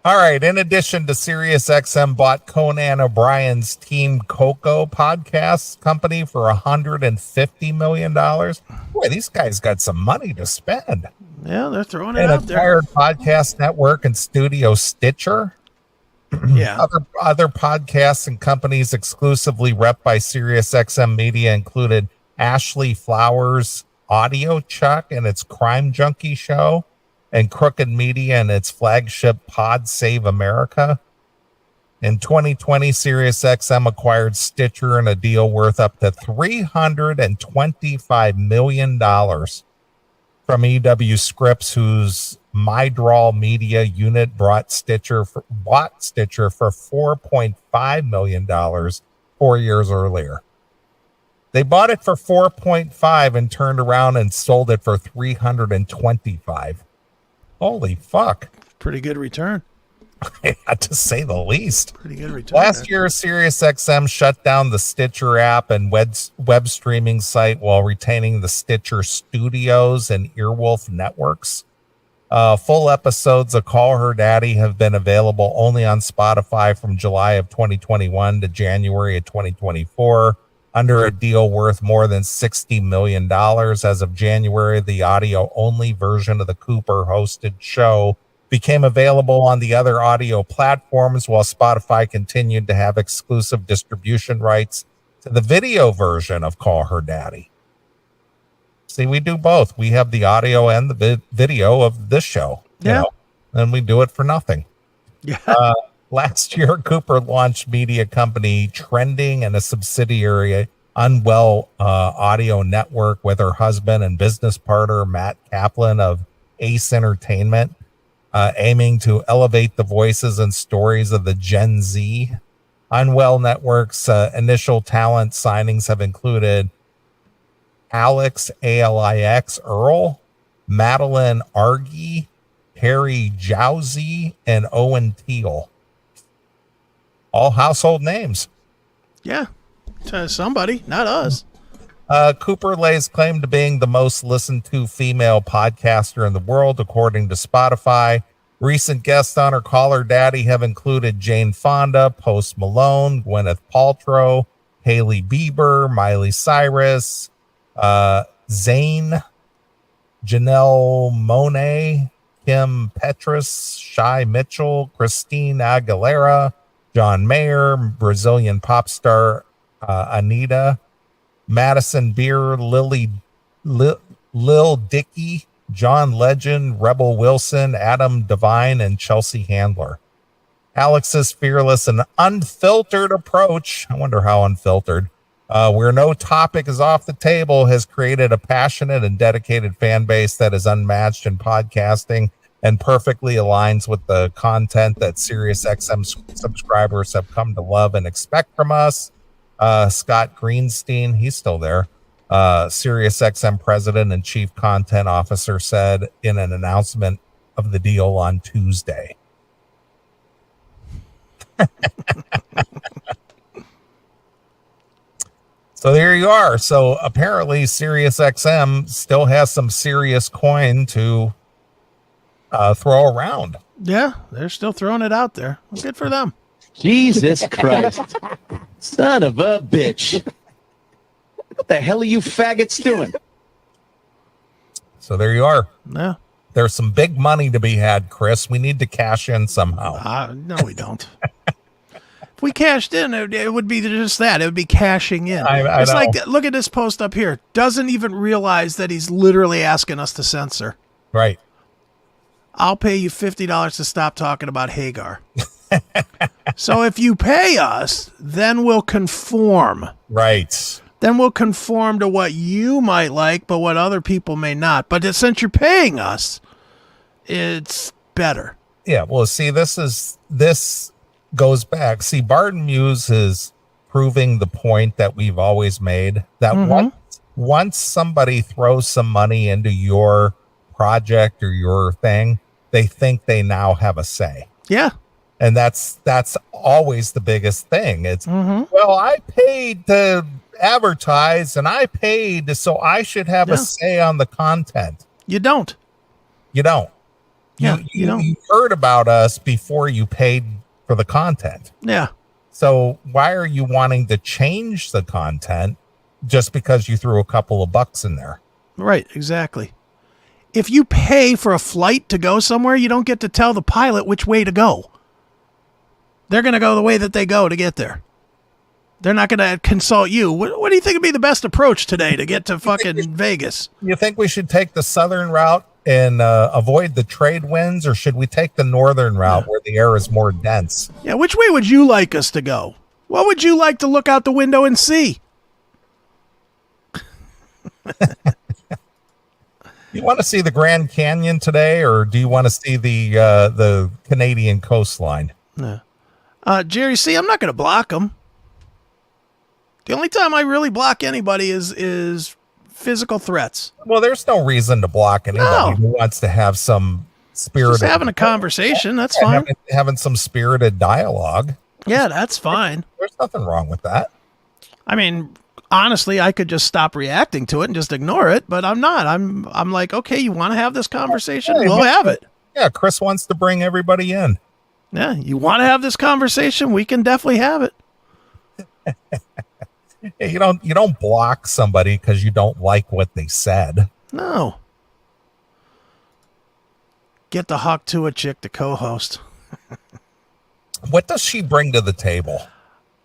All right. In addition to SiriusXM bought Conan O'Brien's Team Coco podcast company for $150 million. Boy, these guys got some money to spend. Yeah, they're throwing it out there. Acquired Podcast Network and Studio Stitcher. Yeah. Other podcasts and companies exclusively rep by SiriusXM Media included Ashley Flowers' Audio Chuck and its Crime Junkie show, and Crooked Media and its flagship Pod Save America. In 2020, SiriusXM acquired Stitcher in a deal worth up to $325 million from EW Scripps, whose MyDraw Media unit bought Stitcher for $4.5 million 4 years earlier. They bought it for 4.5 and turned around and sold it for 325. Holy fuck. Pretty good return. to say the least. Pretty good return. Last year, SiriusXM shut down the Stitcher app and web streaming site while retaining the Stitcher Studios and Earwolf networks. Full episodes of Call Her Daddy have been available only on Spotify from July of 2021 to January of 2024 under a deal worth more than $60 million. As of January, the audio-only version of the Cooper-hosted show became available on the other audio platforms, while Spotify continued to have exclusive distribution rights to the video version of Call Her Daddy. See, we do both. We have the audio and the video of this show, and we do it for nothing. Yeah. Last year, Cooper launched media company Trending and a subsidiary Unwell Audio Network with her husband and business partner, Matt Kaplan of Ace Entertainment, aiming to elevate the voices and stories of the Gen Z. Unwell Network's initial talent signings have included Alex, A-L-I-X, Earl, Madeline Argy, Harry Jowsey, and Owen Teal. All household names. Yeah. To somebody, not us. Cooper lays claim to being the most listened to female podcaster in the world, according to Spotify. Recent guests on her Call Her Daddy have included Jane Fonda, Post Malone, Gwyneth Paltrow, Hailey Bieber, Miley Cyrus, Zayn, Janelle Monáe, Kim Petras, Shy Mitchell, Christine Aguilera, John Mayer, Brazilian pop star Anita, Madison Beer, Lil Dicky, John Legend, Rebel Wilson, Adam Devine, and Chelsea Handler. Alex's fearless and unfiltered approach, I wonder how unfiltered, where no topic is off the table, has created a passionate and dedicated fan base that is unmatched in podcasting and perfectly aligns with the content that SiriusXM subscribers have come to love and expect from us. Scott Greenstein, he's still there, SiriusXM president and chief content officer, said in an announcement of the deal on Tuesday. So there you are. So apparently SiriusXM still has some serious coin to throw around. Yeah, they're still throwing it out there. Well, good for them. Jesus Christ. Son of a bitch. What the hell are you faggots doing? So there you are. Yeah. There's some big money to be had, Chris. We need to cash in somehow. No, we don't. If we cashed in, it would be just that. It would be cashing in. I it's know. like, look at this post up here. Doesn't even realize that he's literally asking us to censor. Right. I'll pay you $50 to stop talking about Hagar. So if you pay us, then we'll conform. Right. Then we'll conform to what you might like, but what other people may not. But since you're paying us, it's better. Yeah. Well, see, this goes back. See, Barton Muse is proving the point that we've always made, that once somebody throws some money into your project or your thing, they think they now have a say. Yeah. And that's always the biggest thing. It's, well, I paid to advertise and I paid, so I should have a say on the content. You don't. You don't. Yeah, you don't. You heard about us before you paid for the content. Yeah. So why are you wanting to change the content just because you threw a couple of bucks in there? Right, exactly. If you pay for a flight to go somewhere, you don't get to tell the pilot which way to go. They're going to go the way that they go to get there. They're not going to consult you. What do you think would be the best approach today to get to fucking Vegas? You think we should take the southern route and avoid the trade winds, or should we take the northern route where the air is more dense? Yeah, which way would you like us to go? What would you like to look out the window and see? You want to see the Grand Canyon today, or do you want to see the Canadian coastline? Yeah. Jerry, see, I'm not going to block them. The only time I really block anybody is physical threats. Well, there's no reason to block anybody who wants to have some spirited. Just having a conversation. That's fine. Having some spirited dialogue. Yeah, that's fine. There's nothing wrong with that. I mean, honestly, I could just stop reacting to it and just ignore it, but I'm not. I'm like, okay, you want to have this conversation? Hey, we'll have it. Yeah, Chris wants to bring everybody in. Yeah, you want to have this conversation? We can definitely have it. Hey, you don't block somebody because you don't like what they said. No. Get the Hawk Tuah chick to co-host. What does she bring to the table?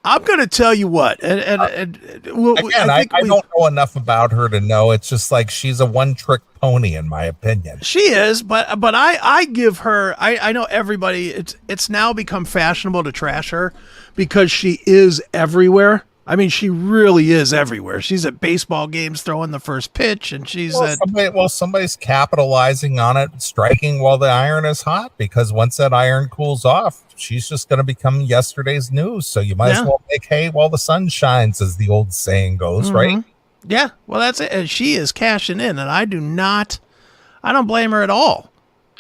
I'm going to tell you what. Again, I don't know enough about her to know. It's just like she's a one-trick pony, in my opinion. She is, but I give her. I know everybody. It's now become fashionable to trash her because she is everywhere. I mean, she really is everywhere. She's at baseball games throwing the first pitch, and she's somebody's capitalizing on it, striking while the iron is hot, because once that iron cools off, she's just going to become yesterday's news. So you might as well make hay while the sun shines, as the old saying goes, right? Yeah, well, that's it. And she is cashing in, and I don't blame her at all.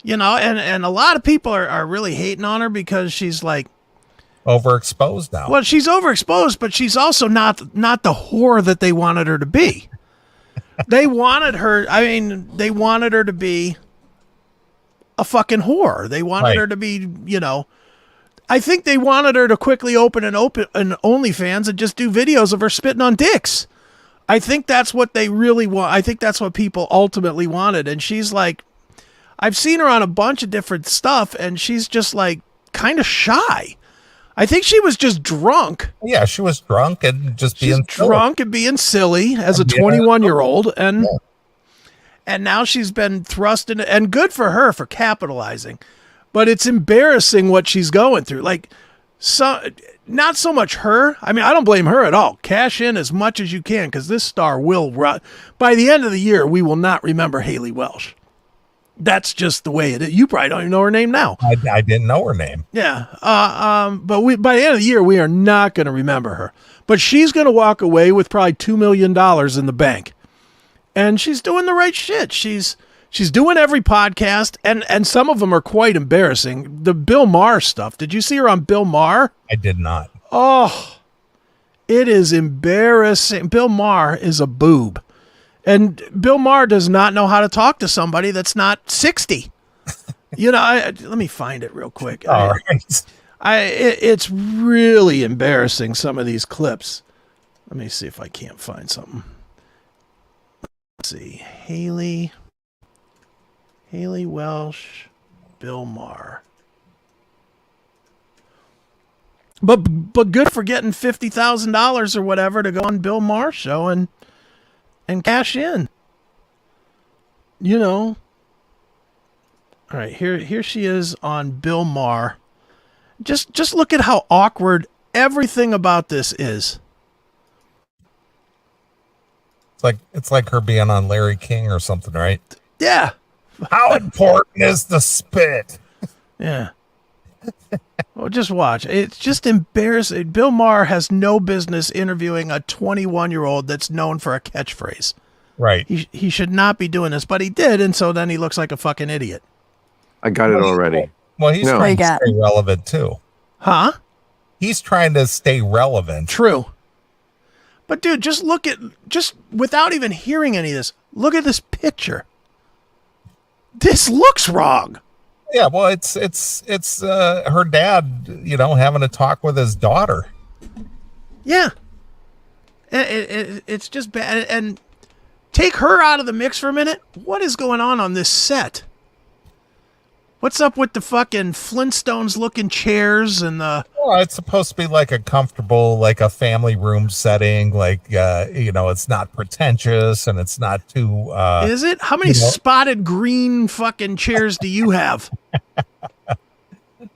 You know, and a lot of people are really hating on her because she's like, overexposed now. Well, she's overexposed, but she's also not the whore that they wanted her to be. They wanted her to be a fucking whore. They wanted her to be, I think they wanted her to quickly open an OnlyFans and just do videos of her spitting on dicks. I think that's what they really want. I think that's what people ultimately wanted. And she's like, I've seen her on a bunch of different stuff, and she's just like kind of shy. I think she was just drunk. Yeah, she was drunk and just being silly as a 21-year-old, and now she's been thrust into. And good for her for capitalizing, but it's embarrassing what she's going through. Like, not so much her. I mean, I don't blame her at all. Cash in as much as you can, because this star will run. By the end of the year, we will not remember Haley Welsh. That's just the way it is. You probably don't even know her name now. I didn't know her name. Yeah. But by the end of the year, we are not going to remember her. But she's going to walk away with probably $2 million in the bank. And she's doing the right shit. She's doing every podcast, and some of them are quite embarrassing. The Bill Maher stuff. Did you see her on Bill Maher? I did not. Oh, it is embarrassing. Bill Maher is a boob. And Bill Maher does not know how to talk to somebody that's not 60. Let me find it real quick. All right. It's really embarrassing, some of these clips. Let me see if I can't find something. Let's see. Haley Welsh, Bill Maher. But good for getting $50,000 or whatever to go on Bill Maher's show and cash in. All right, here she is on Bill Maher. Just look at how awkward everything about this is. It's like her being on Larry King or something, right? Yeah. How important is the spit? Yeah. Well, just watch. It's just embarrassing. Bill Maher has no business interviewing a 21-year-old that's known for a catchphrase. Right. He should not be doing this, but he did, and so then he looks like a fucking idiot. I got it already. Well, he's trying to stay relevant, too. Huh? He's trying to stay relevant. True. But, dude, just without even hearing any of this, look at this picture. This looks wrong. Yeah, well, it's her dad, having a talk with his daughter. Yeah. It's just bad. And take her out of the mix for a minute. What is going on this set? What's up with the fucking Flintstones looking chairs and the... Well, it's supposed to be like a comfortable, like a family room setting. Like, it's not pretentious and it's not too... Is it? How many spotted green fucking chairs do you have?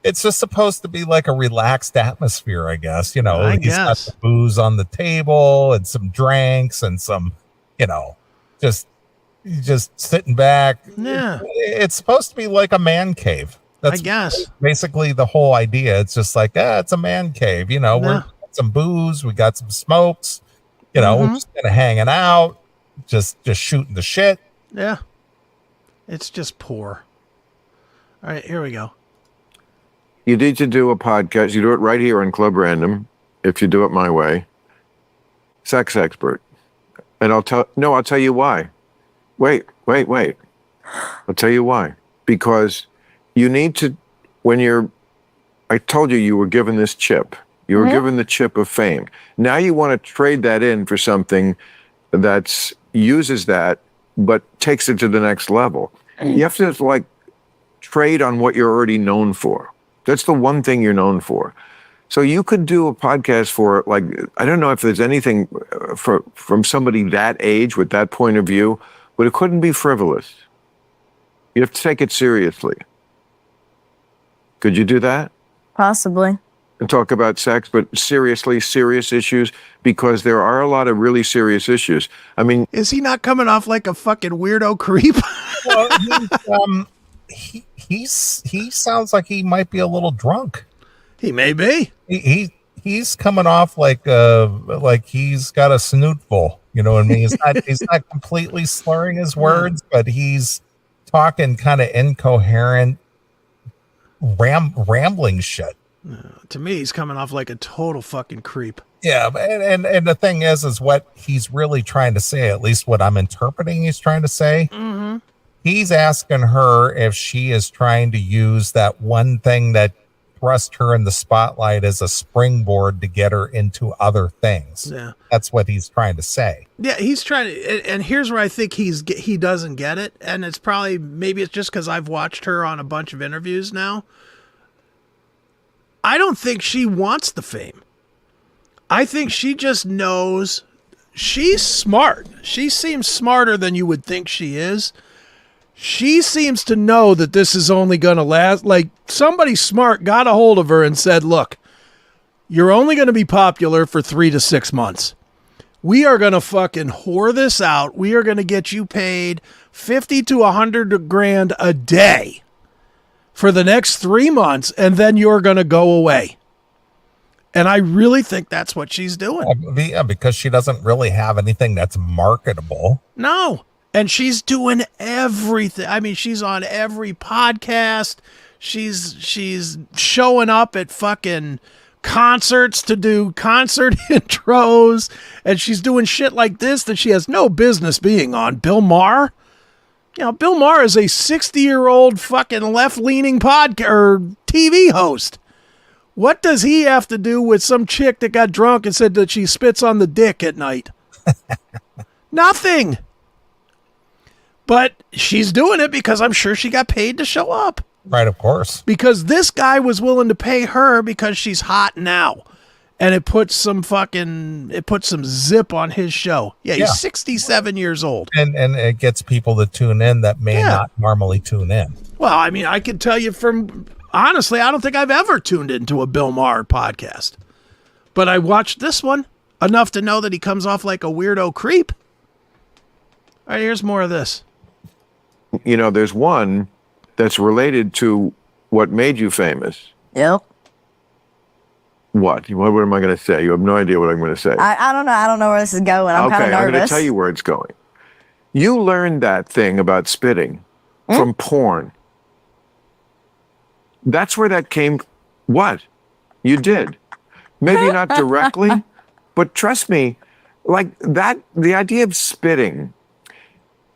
It's just supposed to be like a relaxed atmosphere, I guess. He's got the booze on the table and some drinks and some, just sitting back. Yeah. It's supposed to be like a man cave. That's basically the whole idea. It's just like, it's a man cave. We're got some booze, we got some smokes, we're just kind of hanging out, just shooting the shit. Yeah. It's just poor. All right, here we go. You need to do a podcast. You do it right here on Club Random. If you do it my way, sex expert, and I'll tell you why. Wait. I'll tell you why. Because you need to, I told you were given this chip. You were given the chip of fame. Now you want to trade that in for something that uses that, but takes it to the next level. You have to like trade on what you're already known for. That's the one thing you're known for. So you could do a podcast for, like, I don't know if there's anything from somebody that age with that point of view, but it couldn't be frivolous. You have to take it seriously. Could you do that? Possibly. And talk about sex, but seriously, serious issues, because there are a lot of really serious issues. I mean, Is he not coming off like a fucking weirdo creep? Well, he sounds like he might be a little drunk. He may be. He's coming off like he's got a snoot full. You know what I mean? He's not completely slurring his words, but he's talking kind of incoherent, rambling shit. To me, he's coming off like a total fucking creep. Yeah, and the thing is what he's really trying to say, at least what I'm interpreting he's trying to say. Mm-hmm. He's asking her if she is trying to use that one thing that thrust her in the spotlight as a springboard to get her into other things. Yeah. That's what he's trying to say. Yeah, he's trying to, and here's where I think he doesn't get it, and it's probably, maybe it's just because I've watched her on a bunch of interviews now. I don't think she wants the fame. I think she just knows she's smart. She seems smarter than you would think she is. She seems to know that this is only going to last. Like, somebody smart got a hold of her and said, look, you're only going to be popular for 3 to 6 months. We are going to fucking whore this out. We are going to get you paid 50 to 100 grand a day for the next 3 months, and then you're going to go away. And I really think that's what she's doing. Yeah, because she doesn't really have anything that's marketable. No. And she's doing everything. I mean, she's on every podcast. She's showing up at fucking concerts to do concert intros. And she's doing shit like this that she has no business being on. Bill Maher. You know, Bill Maher is a 60-year-old fucking left-leaning podcast or TV host. What does he have to do with some chick that got drunk and said that she spits on the dick at night? Nothing. But she's doing it because I'm sure she got paid to show up. Right, of course. Because this guy was willing to pay her because she's hot now. And it puts some zip on his show. Yeah, he's 67 years old. And it gets people to tune in that may not normally tune in. Well, I mean, I can tell you honestly, I don't think I've ever tuned into a Bill Maher podcast. But I watched this one enough to know that he comes off like a weirdo creep. All right, here's more of this. you know, there's one that's related to what made you famous. Yep. What am I going to say? You have no idea what I'm going to say. I don't know. I don't know where this is going. I'm kind of nervous. I'm going to tell you where it's going. You learned that thing about spitting from porn. That's where that came. What? You did. Maybe not directly, but trust me, like that, the idea of spitting,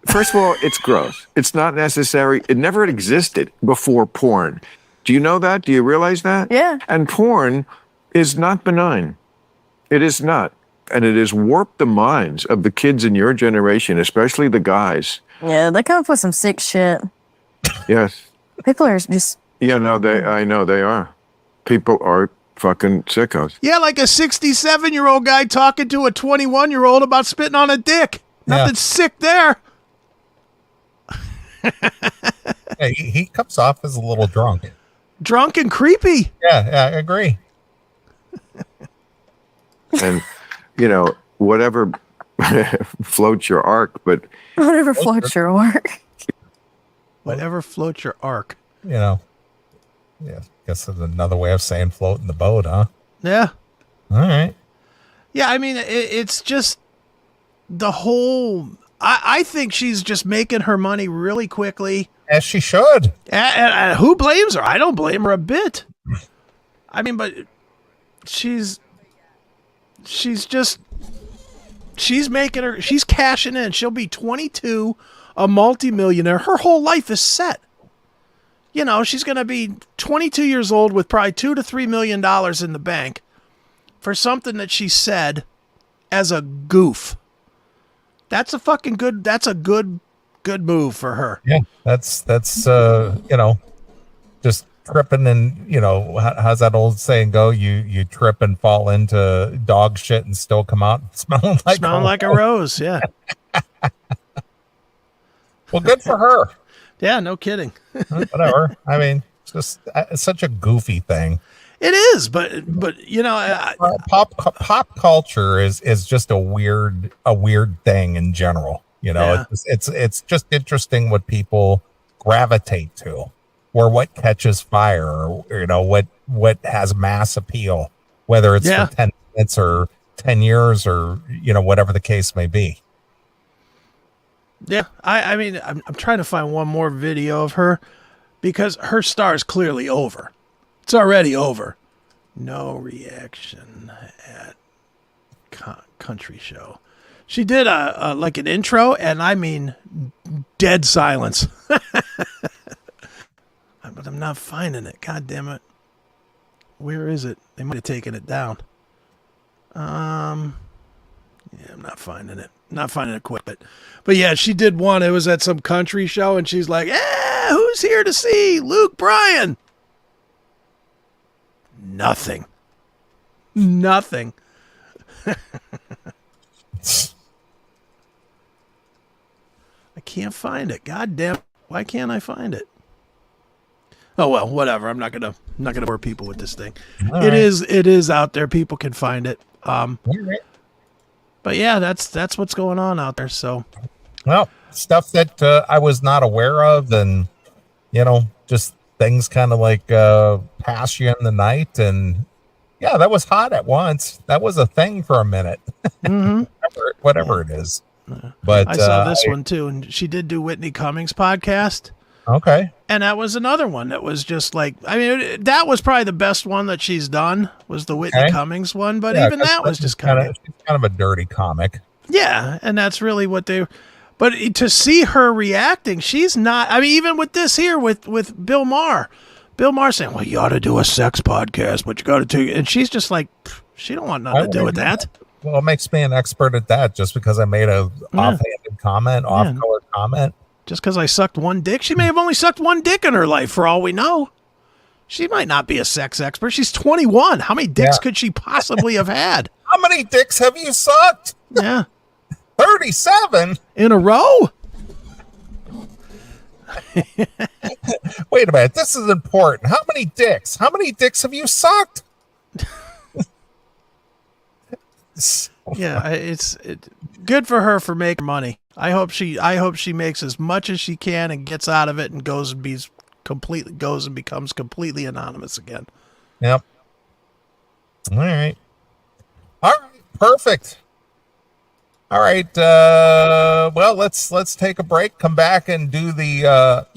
first of all, it's gross. It's not necessary. It never existed before porn. Do you know that? Do you realize that? Yeah. And porn is not benign. It is not. And it has warped the minds of the kids in your generation, especially the guys. Yeah, they come up with some sick shit. Yes. People are just... Yeah, no, I know they are. People are fucking sickos. Yeah, like a 67-year-old guy talking to a 21-year-old about spitting on a dick. Nothing sick there. Yeah, he comes off as a little drunk. Drunk and creepy. Yeah, I agree. And, you know, whatever floats your arc, but... Whatever floats your work. Whatever floats your arc. You know, yeah, I guess that's another way of saying floating the boat, huh? Yeah. All right. Yeah, I mean, it's just the whole... I think she's just making her money really quickly. As she should. And who blames her? I don't blame her a bit. I mean, but she's cashing in. She'll be 22, a multimillionaire. Her whole life is set. You know, she's going to be 22 years old with probably $2 to $3 million in the bank for something that she said as a goof. That's a good move for her. Yeah, that's just tripping and, how's that old saying go? You trip and fall into dog shit and still come out smelling like a rose. Yeah. Well, good for her. Yeah, no kidding. Whatever. I mean, it's such a goofy thing. It is, but pop culture is just a weird thing in general. Yeah. It's just interesting what people gravitate to, or what catches fire, or what has mass appeal, whether it's for 10 minutes or 10 years or whatever the case may be. Yeah, I mean, I'm trying to find one more video of her because her star is clearly over. It's already over. No reaction at country show. She did like an intro, and I mean, dead silence. But I'm not finding it. God damn it. Where is it? They might have taken it down. Yeah, I'm not finding it. Not finding it quick, but yeah, she did one. It was at some country show, and she's like, who's here to see Luke Bryan? Nothing. I can't find it. God damn. Why can't I find it? Oh well, whatever. I'm not gonna bore people with this thing. It is out there. People can find it. But yeah, that's what's going on out there. So, well, stuff that I was not aware of, and just things kind of like pass you in the night, and yeah, that was hot at once. That was a thing for a minute. Mm-hmm. whatever it is. But I saw this one too, and she did do Whitney Cummings' podcast. Okay. And that was another one that was just like, I mean, that was probably the best one that she's done, was the Whitney Cummings one. But even that was just kind of a dirty comic. Yeah. And that's really what but to see her reacting, she's not, I mean, even with this here with Bill Maher saying, well, you ought to do a sex podcast, but you got to take it. And she's just like, she don't want nothing to do with that. Well, it makes me an expert at that just because I made a offhanded comment, off-color comment. Just because I sucked one dick? She may have only sucked one dick in her life, for all we know. She might not be a sex expert. She's 21. How many dicks could she possibly have had? How many dicks have you sucked? Yeah. 37? In a row? Wait a minute. This is important. How many dicks? How many dicks have you sucked? Yeah, it's good for her for making money. I hope she makes as much as she can and gets out of it and goes and becomes completely anonymous again. Yep. All right. Perfect. All right. Well, let's take a break. Come back and do the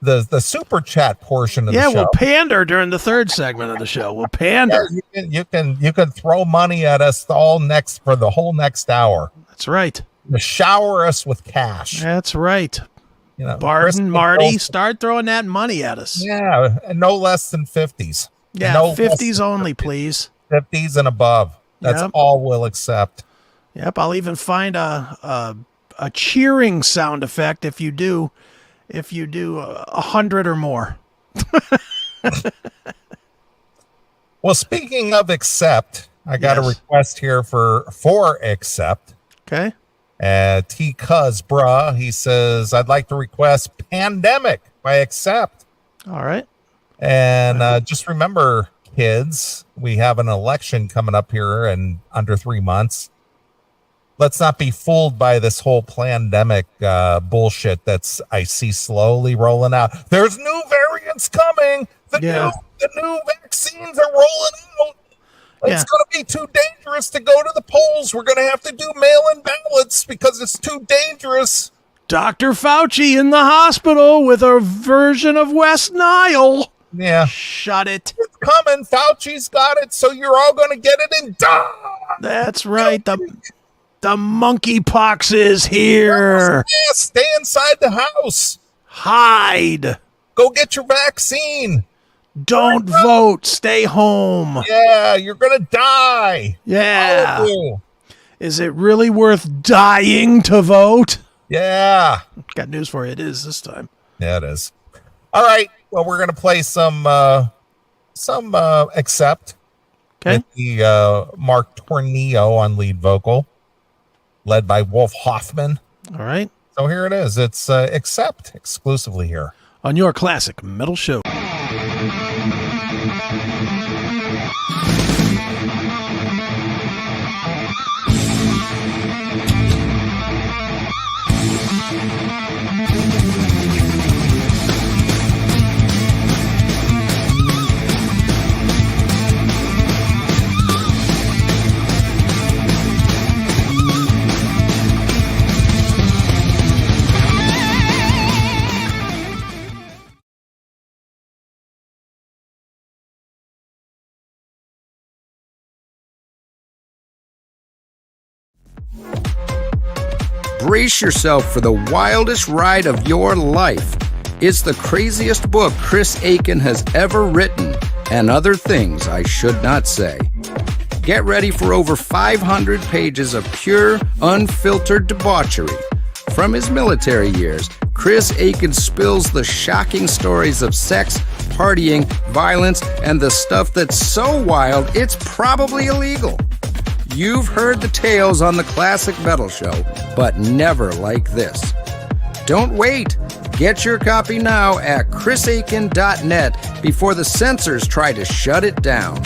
the super chat portion of the show. Yeah, we'll pander during the third segment of the show. We'll pander. Yeah, you can throw money at us for the whole next hour. That's right. To shower us with cash. That's right. Barton, Marty, start throwing that money at us. Yeah, and no less than 50s. Yeah, no 50s only, please. 50s and above. That's all we'll accept. Yep, I'll even find a cheering sound effect if you do 100 or more. Well, speaking of accept, I got a request here for accept. Okay. T Cuz bruh, he says, I'd like to request Pandemic by Accept. All right. And just remember, kids, we have an election coming up here in under 3 months. Let's not be fooled by this whole pandemic bullshit I see slowly rolling out. There's new variants coming. The new vaccines are rolling out. It's going to be too dangerous to go to the polls. We're going to have to do mail-in ballots because it's too dangerous. Dr. Fauci in the hospital with a version of West Nile. Yeah. Shut it. It's coming. Fauci's got it, so you're all going to get it and die. That's right. The monkeypox is here. Yeah, stay inside the house. Hide. Go get your vaccine. Don't vote. Stay home. Yeah, you're going to die. Yeah. All of you. Is it really worth dying to vote? Yeah. Got news for you. It is this time. Yeah, it is. All right. Well, we're going to play some Accept. Okay. With the Mark Tornillo on lead vocal, led by Wolf Hoffman. All right. So here it is. It's Accept exclusively here on your classic metal show. Brace yourself for the wildest ride of your life. It's the craziest book Chris Aiken has ever written, and other things I should not say. Get ready for over 500 pages of pure, unfiltered debauchery. From his military years, Chris Aiken spills the shocking stories of sex, partying, violence, and the stuff that's so wild it's probably illegal. You've heard the tales on the Classic Metal Show, but never like this. Don't wait. Get your copy now at chrisaiken.net before the censors try to shut it down.